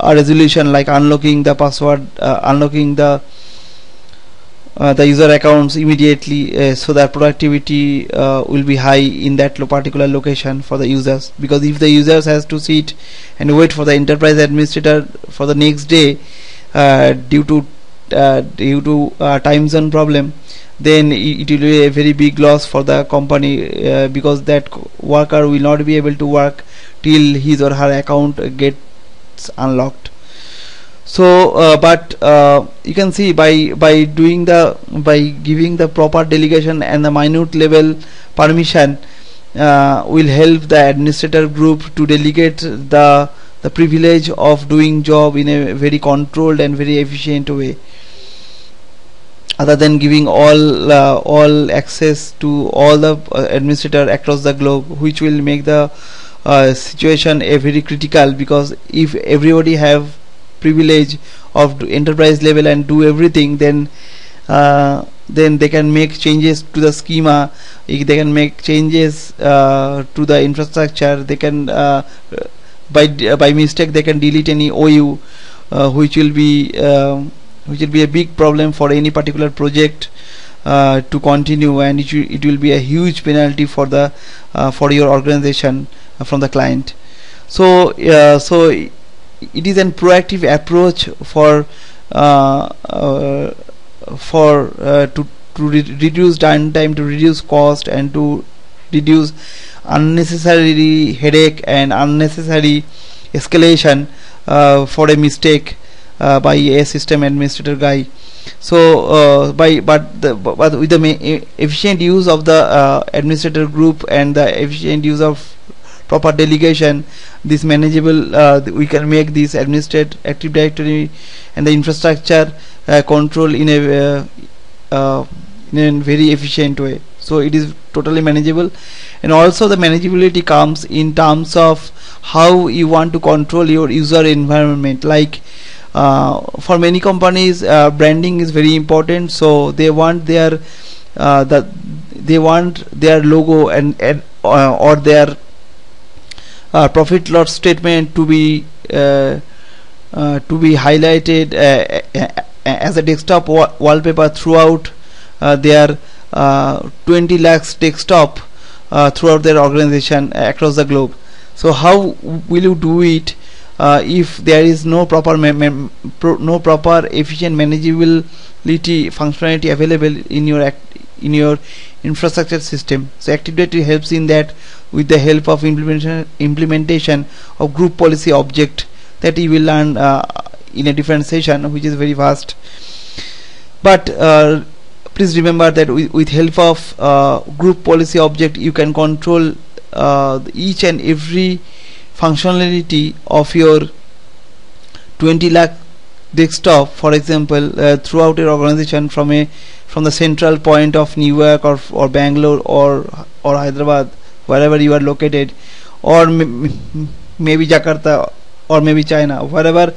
Speaker 1: resolution, like unlocking the password, unlocking the user accounts immediately, so that productivity will be high in that particular location for the users. Because if the users has to sit and wait for the enterprise administrator for the next day due to time zone problem, then it will be a very big loss for the company, because that worker will not be able to work till his or her account gets unlocked. So but you can see by giving the proper delegation and the minute level permission will help the administrator group to delegate the privilege of doing job in a very controlled and very efficient way. other than giving all access to all the administrator across the globe, which will make the situation a very critical, because if everybody have privilege of enterprise level and do everything, then they can make changes to the schema, they can make changes to the infrastructure, they can by mistake they can delete any OU, which will be a big problem for any particular project to continue, and it will be a huge penalty for the for your organization from the client. So so it is a proactive approach for to reduce downtime, to reduce cost, and to reduce unnecessary headache and unnecessary escalation for a mistake by a system administrator guy. So but with the efficient use of the administrator group and the efficient use of proper delegation, this manageable, we can make this administrative Active Directory and the infrastructure control in a very efficient way. So it is totally manageable. And also the manageability comes in terms of how you want to control your user environment. Like for many companies, branding is very important, so they want their logo and or their profit loss statement to be highlighted as a desktop wallpaper throughout their 20 lakhs desktop throughout their organization across the globe. So how will you do it if there is no proper efficient manageability functionality available in your infrastructure system? So Active Directory helps in that with the help of implementation of group policy object that you will learn in a different session, which is very vast. But please remember that with help of group policy object, you can control each and every functionality of your 20 lakh desktop, for example, throughout your organization from the central point of New York or Bangalore or Hyderabad, wherever you are located, or maybe Jakarta or maybe China, wherever.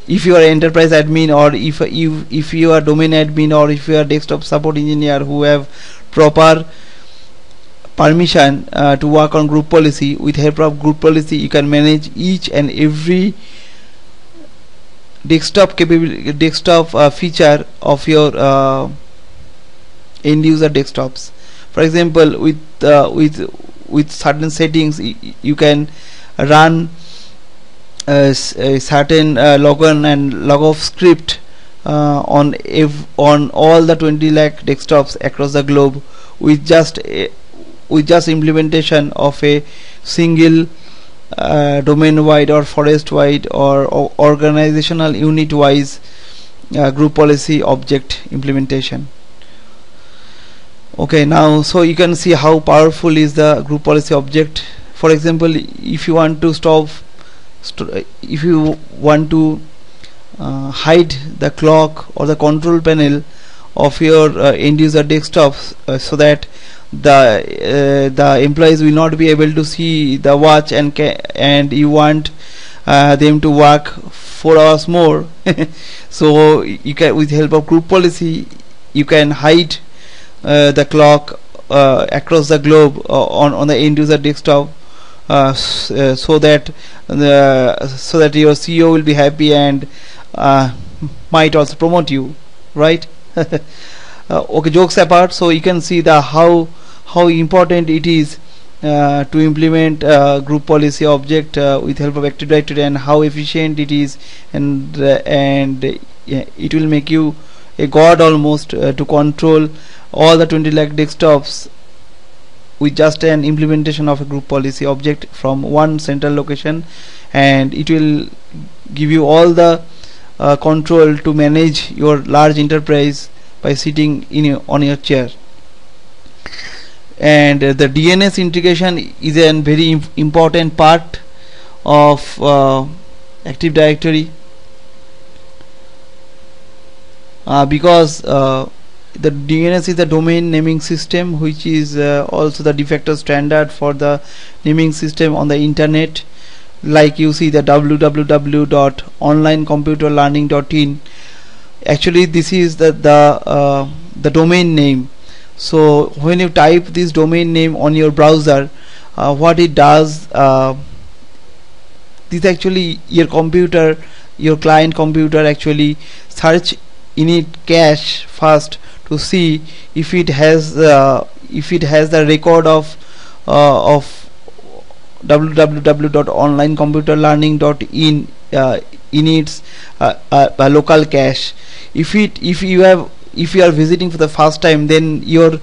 Speaker 1: If you are enterprise admin, or if you are domain admin, or if you are desktop support engineer who have proper permission to work on group policy, with help of group policy you can manage each and every desktop feature of your end user desktops. For example, with certain settings you can run a certain login and logoff script on all the 20 lakh desktops across the globe with just implementation of a single domain wide or forest wide or organizational unit wise group policy object implementation. Okay, now so you can see how powerful is the group policy object. For example, if you want to hide the clock or the control panel of your end user desktops so that the employees will not be able to see the watch, and you want them to work 4 hours more so you can, with help of group policy, you can hide the clock across the globe on the end user desktop, so that your CEO will be happy and might also promote you, right? Okay, jokes apart, so you can see the how important it is to implement group policy object with help of Active Directory, and how efficient it is, and yeah, it will make you a god almost to control all the 20 lakh desktops with just an implementation of a group policy object from one central location, and it will give you all the control to manage your large enterprise by sitting on your chair. And the DNS integration is a very important part of Active Directory. because the DNS is the domain naming system, which is also the de facto standard for the naming system on the internet. Like you see the www.onlinecomputerlearning.in, actually this is the domain name. So when you type this domain name on your browser, what it does, this actually your client computer actually search in it cache first to see if it has the record of www.onlinecomputerlearning.in in its local cache. If you are visiting for the first time, then your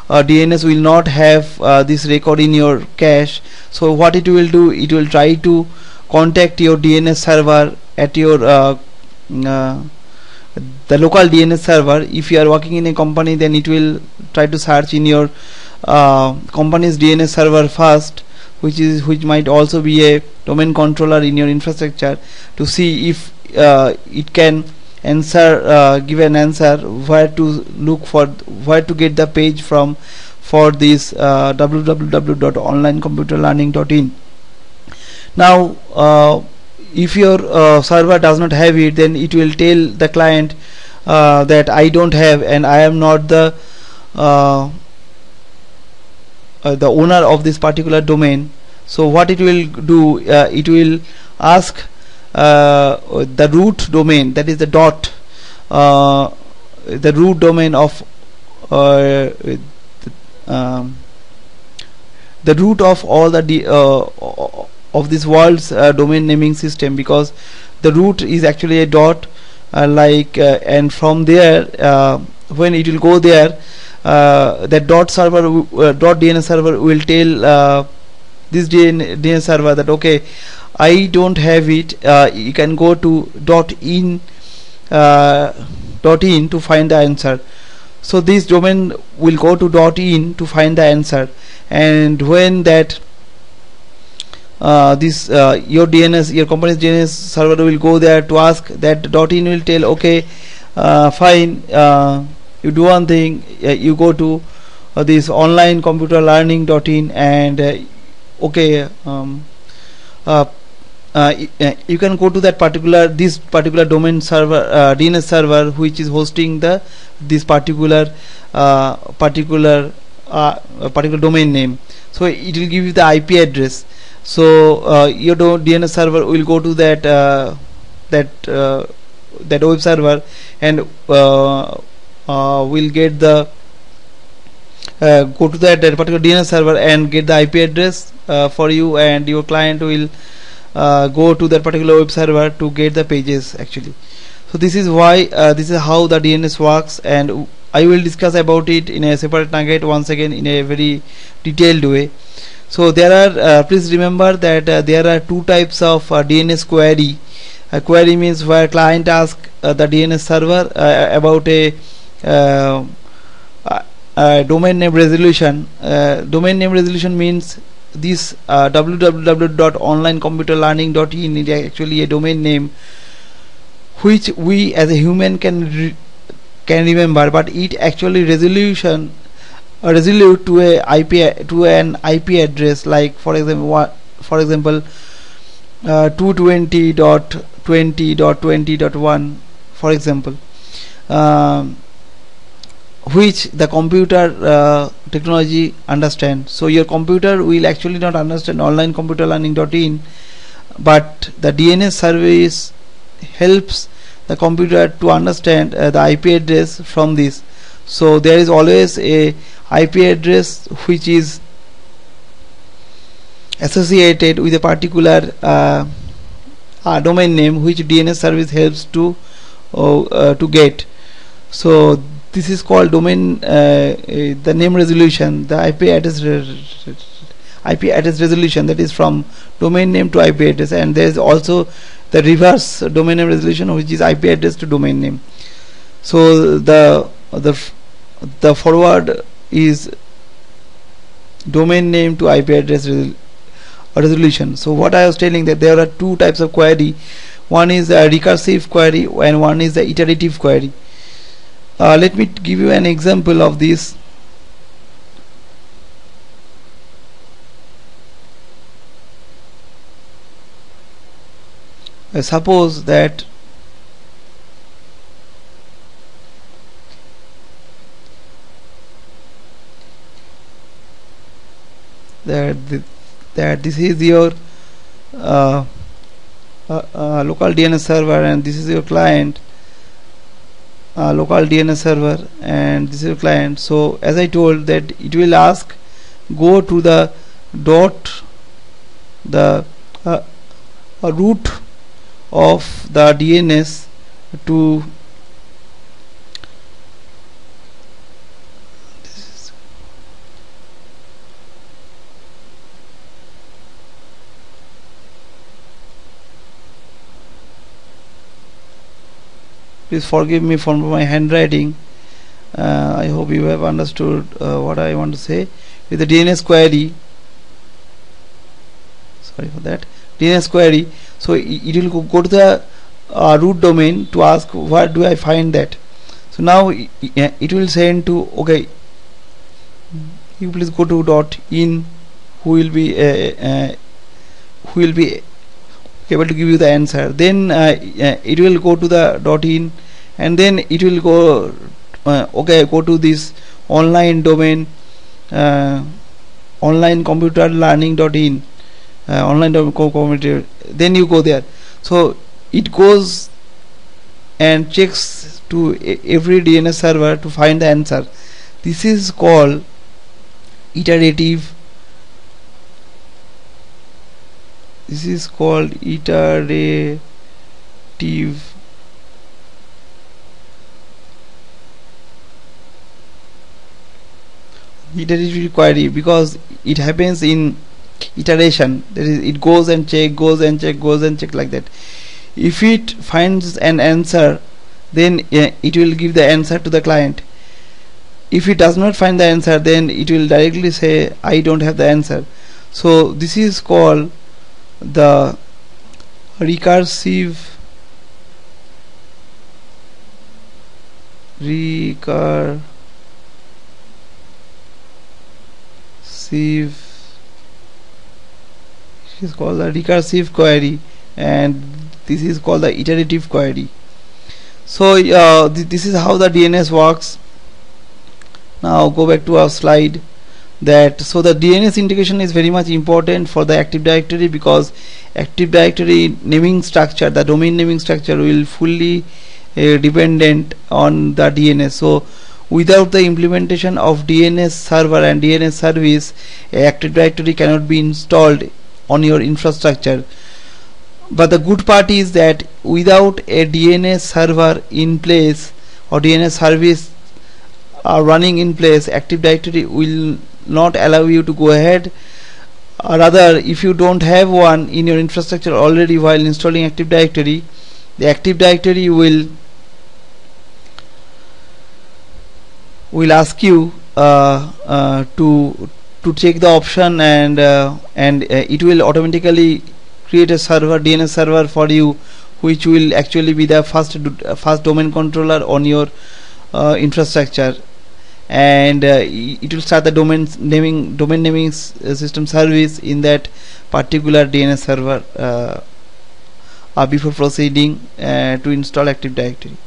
Speaker 1: DNS will not have this record in your cache. So what it will do, it will try to contact your DNS server at your the local DNS server. If you are working in a company, then it will try to search in your company's DNS server first, which might also be a domain controller in your infrastructure, to see if it can give an answer where to look for, where to get the page from for this www.onlinecomputerlearning.in. Now if your server does not have it, then it will tell the client that I don't have, and I am not the owner of this particular domain. So what it will do, it will ask the root domain, that is the dot, the root domain of the root of all the of this world's domain naming system, because the root is actually a dot, and from there when it will go there, that dot DNS server will tell this DNS server that okay, I don't have it, you can go to .in to find the answer. So this domain will go to .in to find the answer, and when that your company's DNS server will go there to ask, that .in will tell okay, fine, you do one thing, you go to this onlinecomputerlearning.in, and okay, you can go to that particular domain server, DNS server, which is hosting this particular domain name. So it will give you the IP address. So your DNS server will go to that web server, and will get the go to that particular DNS server and get the IP address for you, and your client will go to that particular web server to get the pages actually. So this is why this is how the DNS works, and I will discuss about it in a separate nugget once again in a very detailed way. So there are please remember that there are two types of DNS query. A query means where client asks the DNS server about a domain name resolution. Domain name resolution means this www.onlinecomputerlearning.in is actually a domain name which we as a human can remember, but it actually resolute to an IP address, like for example 220.20.20.1 for example, which the computer technology understands. So your computer will actually not understand onlinecomputerlearning.in, but the DNS service helps the computer to understand the IP address from this. So there is always a IP address which is associated with a particular domain name, which DNS service helps to get. So this is called domain the name resolution, the IP address resolution, that is from domain name to IP address. And there is also the reverse domain name resolution, which is IP address to domain name. So the forward is domain name to IP address resolution. So what I was telling, that there are two types of query. One is a recursive query and one is the iterative query. Let me give you an example of this. Suppose that this is your local DNS server, and this is your client, local DNS server, and this is your client. So as I told, that it will ask, go to the root of the DNS to please forgive me for my handwriting. I hope you have understood what I want to say. With the DNS query, sorry for that, DNS query, so it will go to the root domain to ask where do I find that. So now it will send to, okay, you please go to .in, who will be able to give you the answer. Then it will go to the .in, and then it will go go to this online domain, online computer learning.in, online computer, then you go there. So it goes and checks to every DNS server to find the answer. This is called iterative. This is called iterative query, because it happens in iteration. That is, it goes and check, goes and check, goes and check, like that. If it finds an answer, then it will give the answer to the client. If it does not find the answer, then it will directly say, I don't have the answer. So this is called the recursive is called the recursive query, and this is called the iterative query. So this is how the DNS works. Now go back to our slide. So the DNS integration is very much important for the Active Directory, because Active Directory naming structure, the domain naming structure, will fully dependent on the DNS. So without the implementation of DNS server and DNS service, Active Directory cannot be installed on your infrastructure. But the good part is that without a DNS server in place or DNS service running in place, Active Directory will not allow you to go ahead. Rather, if you don't have one in your infrastructure already while installing Active Directory, the Active Directory will ask you to check the option, and it will automatically create a server, DNS server for you, which will actually be the first domain controller on your infrastructure, and it will start the domain naming system service in that particular DNS server before proceeding to install Active Directory.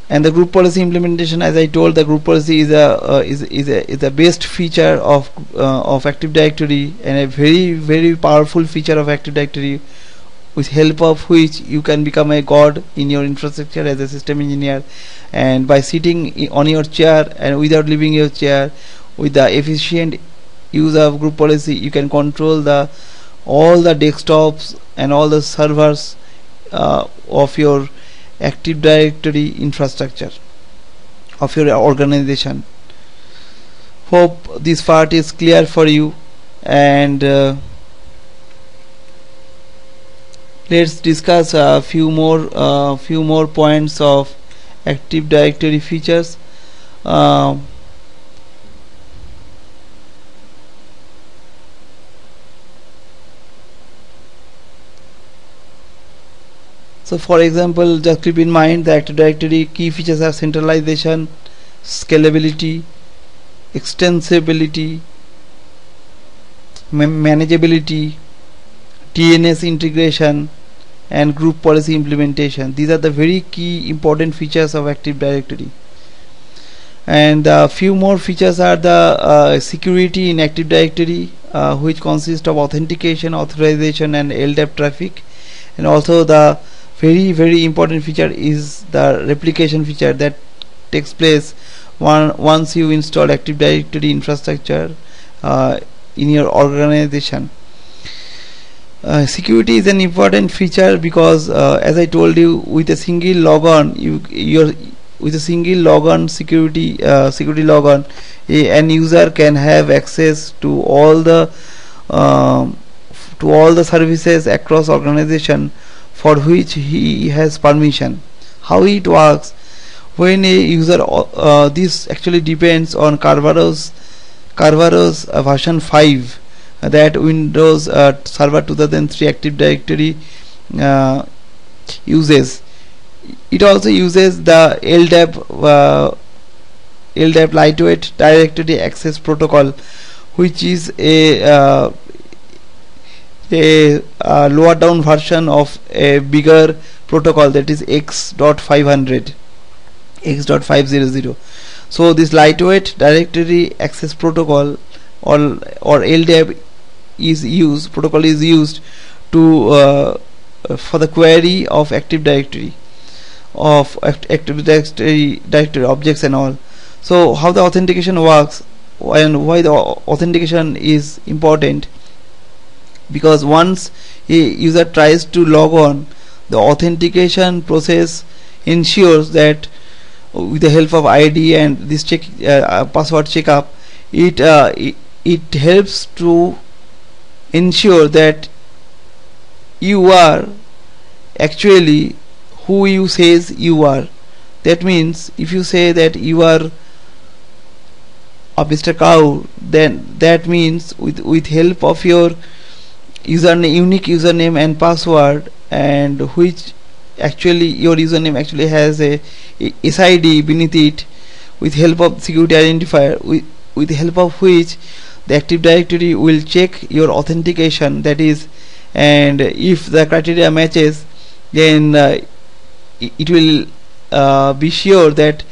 Speaker 1: And the group policy implementation, as I told, the group policy is a best feature of Active Directory, and a very powerful feature of Active Directory, with help of which you can become a god in your infrastructure as a system engineer. And by sitting on your chair and without leaving your chair, with the efficient use of group policy, you can control all the desktops and all the servers of your Active Directory infrastructure of your organization. Hope this part is clear for you, and let's discuss a few more points of Active Directory features. So for example, just keep in mind the Active Directory key features are centralization, scalability, extensibility, manageability, Dns integration, and group policy implementation. These are the very key important features of Active Directory. And a few more features are the security in Active Directory, which consists of authentication, authorization, and LDAP traffic. And also the very important feature is the replication feature that takes place once you install Active Directory infrastructure in your organization. Security is an important feature because as I told you, with a single logon security logon, an user can have access to all the services across organization for which he has permission. How it works: when a user this actually depends on Kerberos version 5 that Windows Server 2003 Active Directory uses. It also uses the LDAP lightweight directory access protocol, which is a lower down version of a bigger protocol, that is X.500. So this lightweight directory access protocol or LDAP is used to for the query of Active Directory objects and all. So how the authentication works and why the authentication is important: because once a user tries to log on, the authentication process ensures that with the help of ID and this password checkup, it helps to ensure that you are actually who you says you are. That means if you say that you are Mr. Cow, then that means with help of your unique username and password, and which actually your username actually has a SID beneath it, with help of security identifier, with help of which the Active Directory will check your authentication, that is, and if the criteria matches, then it will be sure that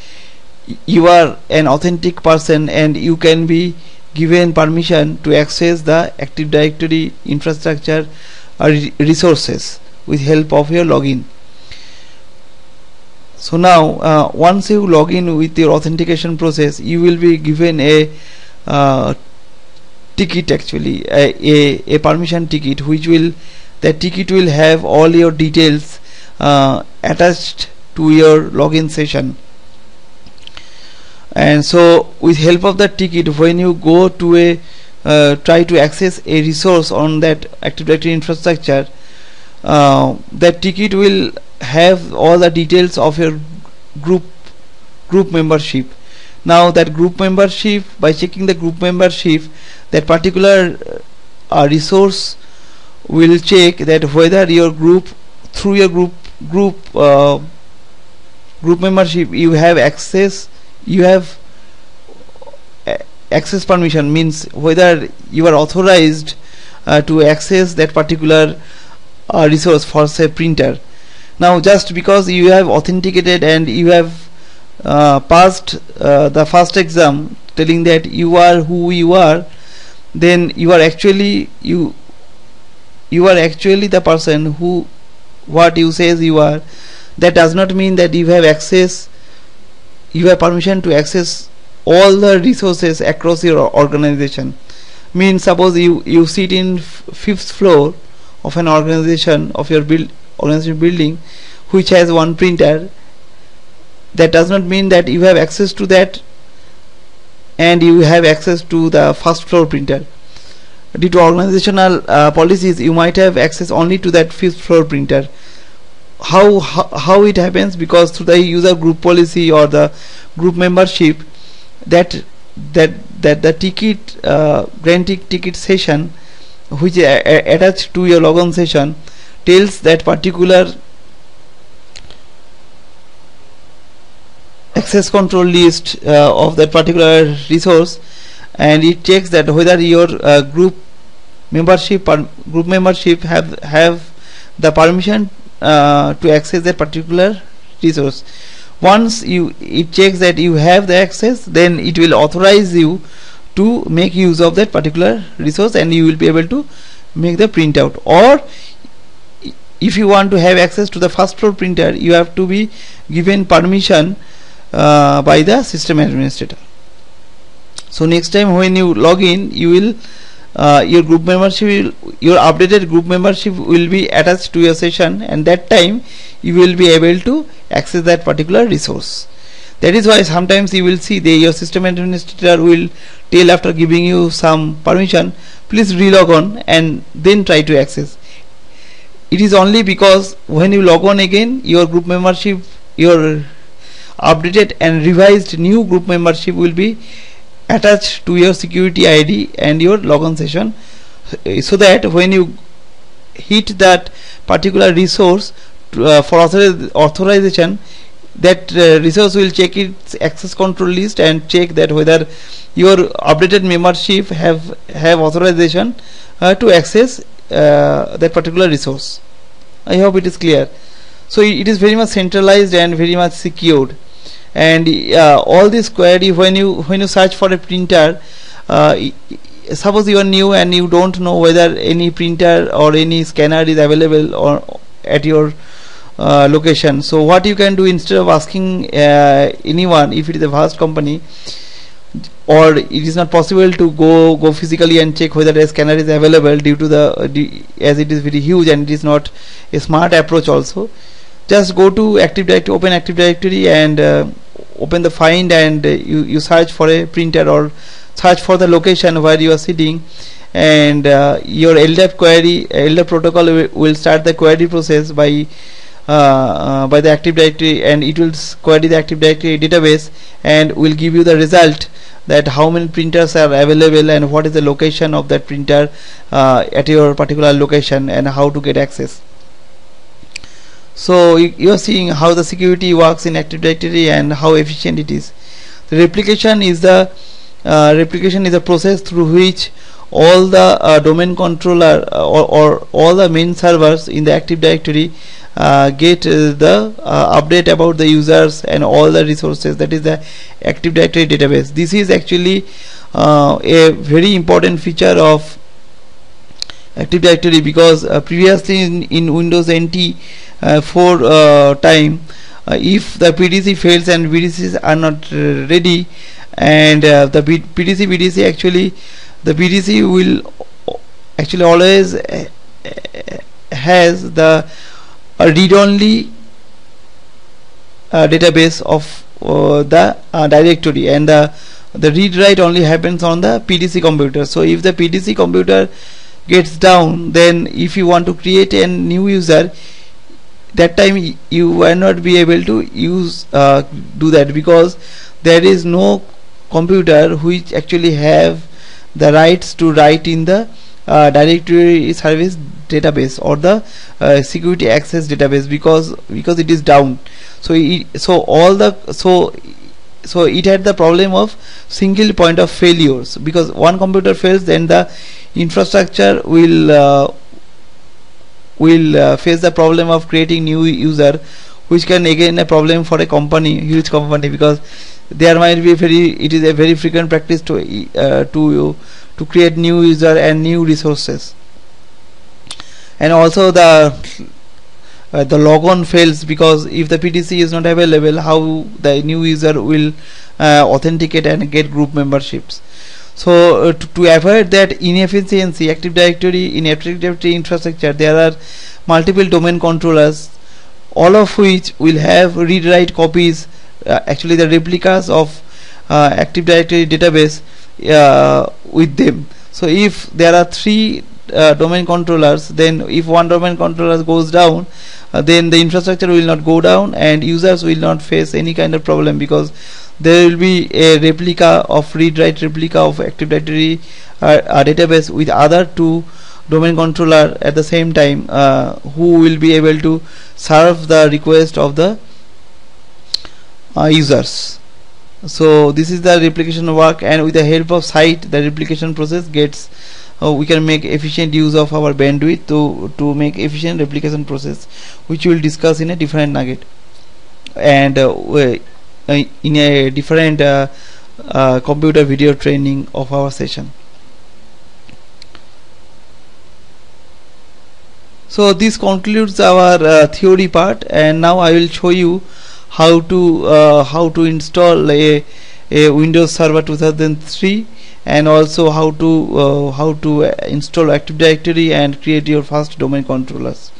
Speaker 1: you are an authentic person and you can be given permission to access the Active Directory infrastructure resources with help of your login. So now once you log in with your authentication process, you will be given a ticket, actually a permission ticket, that ticket will have all your details attached to your login session. And so with help of that ticket, when you go to try to access a resource on that Active Directory infrastructure, that ticket will have all the details of your group membership. Now that group membership, by checking the group membership, that particular resource will check that whether your group, through your group membership, you have access permission, means whether you are authorized to access that particular resource for say printer. Now just because you have authenticated and you have passed the first exam telling that you are who you are, then you are actually the person who what you says you are. That does not mean that you have permission to access all the resources across your organization. Means suppose you sit in 5th floor of an organization, of your organization building, which has one printer. That does not mean that you have access to that and you have access to the first floor printer. Due to organizational policies, you might have access only to that 5th floor printer. How it happens? Because through the user group policy or the group membership, that the ticket granting ticket session, which attached to your login session, tells that particular access control list of that particular resource, and it checks that whether your group membership have the permission to access that particular resource. Once it checks that you have the access, then it will authorize you to make use of that particular resource, and you will be able to make the printout. Or if you want to have access to the first floor printer, you have to be given permission by the system administrator. So next time when you log in, you will your group membership your updated group membership will be attached to your session, and that time you will be able to access that particular resource. That is why sometimes you will see your system administrator will tell, after giving you some permission, please relog on and then try to access. It is only because when you log on again, your group membership, your updated and revised new group membership will be attached to your security ID and your logon session, so that when you hit that particular resource for authorization, that resource will check its access control list and check that whether your updated membership have authorization to access that particular resource. I hope it is clear. So it is very much centralized and very much secured. And all this query, when you search for a printer, suppose you are new and you don't know whether any printer or any scanner is available or at your location. So what you can do, instead of asking anyone, if it is a vast company or it is not possible to go physically and check whether a scanner is available due to as it is very huge and it is not a smart approach also, just go to Active Directory, open Active Directory and open the find, and you search for a printer or search for the location where you are sitting, and your LDAP query, LDAP protocol will start the query process by the Active Directory, and it will query the Active Directory database and will give you the result that how many printers are available and what is the location of that printer at your particular location and how to get access. So you are seeing how the security works in Active Directory and how efficient it is. The replication is a process through which all the domain controller or all the main servers in the Active Directory get the update about the users and all the resources. That is the Active Directory database. This is actually a very important feature of Active Directory, because previously in Windows NT 4 time, if the PDC fails and BDCs are not ready, and the PDC BDC actually, the BDC will actually always has the read-only database of the directory, and the read-write only happens on the PDC computer. So if the PDC computer gets down, then if you want to create a new user, that time you will not be able to do that, because there is no computer which actually have the rights to write in the directory service database or the security access database, because it is down. So it had the problem of single point of failures, because one computer fails, then the infrastructure will face the problem of creating new user, which can again a problem for a company, huge company, because there might be it is a very frequent practice to create new user and new resources. And also the logon fails, because if the PDC is not available, how the new user will authenticate and get group memberships. So to avoid that inefficiency, in Active Directory infrastructure, there are multiple domain controllers, all of which will have read-write copies, actually the replicas of Active Directory database with them. So if there are 3 domain controllers, then if one domain controller goes down, then the infrastructure will not go down and users will not face any kind of problem, because there will be a replica of read-write replica of Active Directory database with other 2 domain controller at the same time, who will be able to serve the request of the users. So this is the replication work, and with the help of site, the replication process gets we can make efficient use of our bandwidth to make efficient replication process, which we will discuss in a different nugget and in a different computer video training of our session. So this concludes our theory part, and now I will show you how to install a Windows Server 2003, and also how to install Active Directory and create your first domain controllers.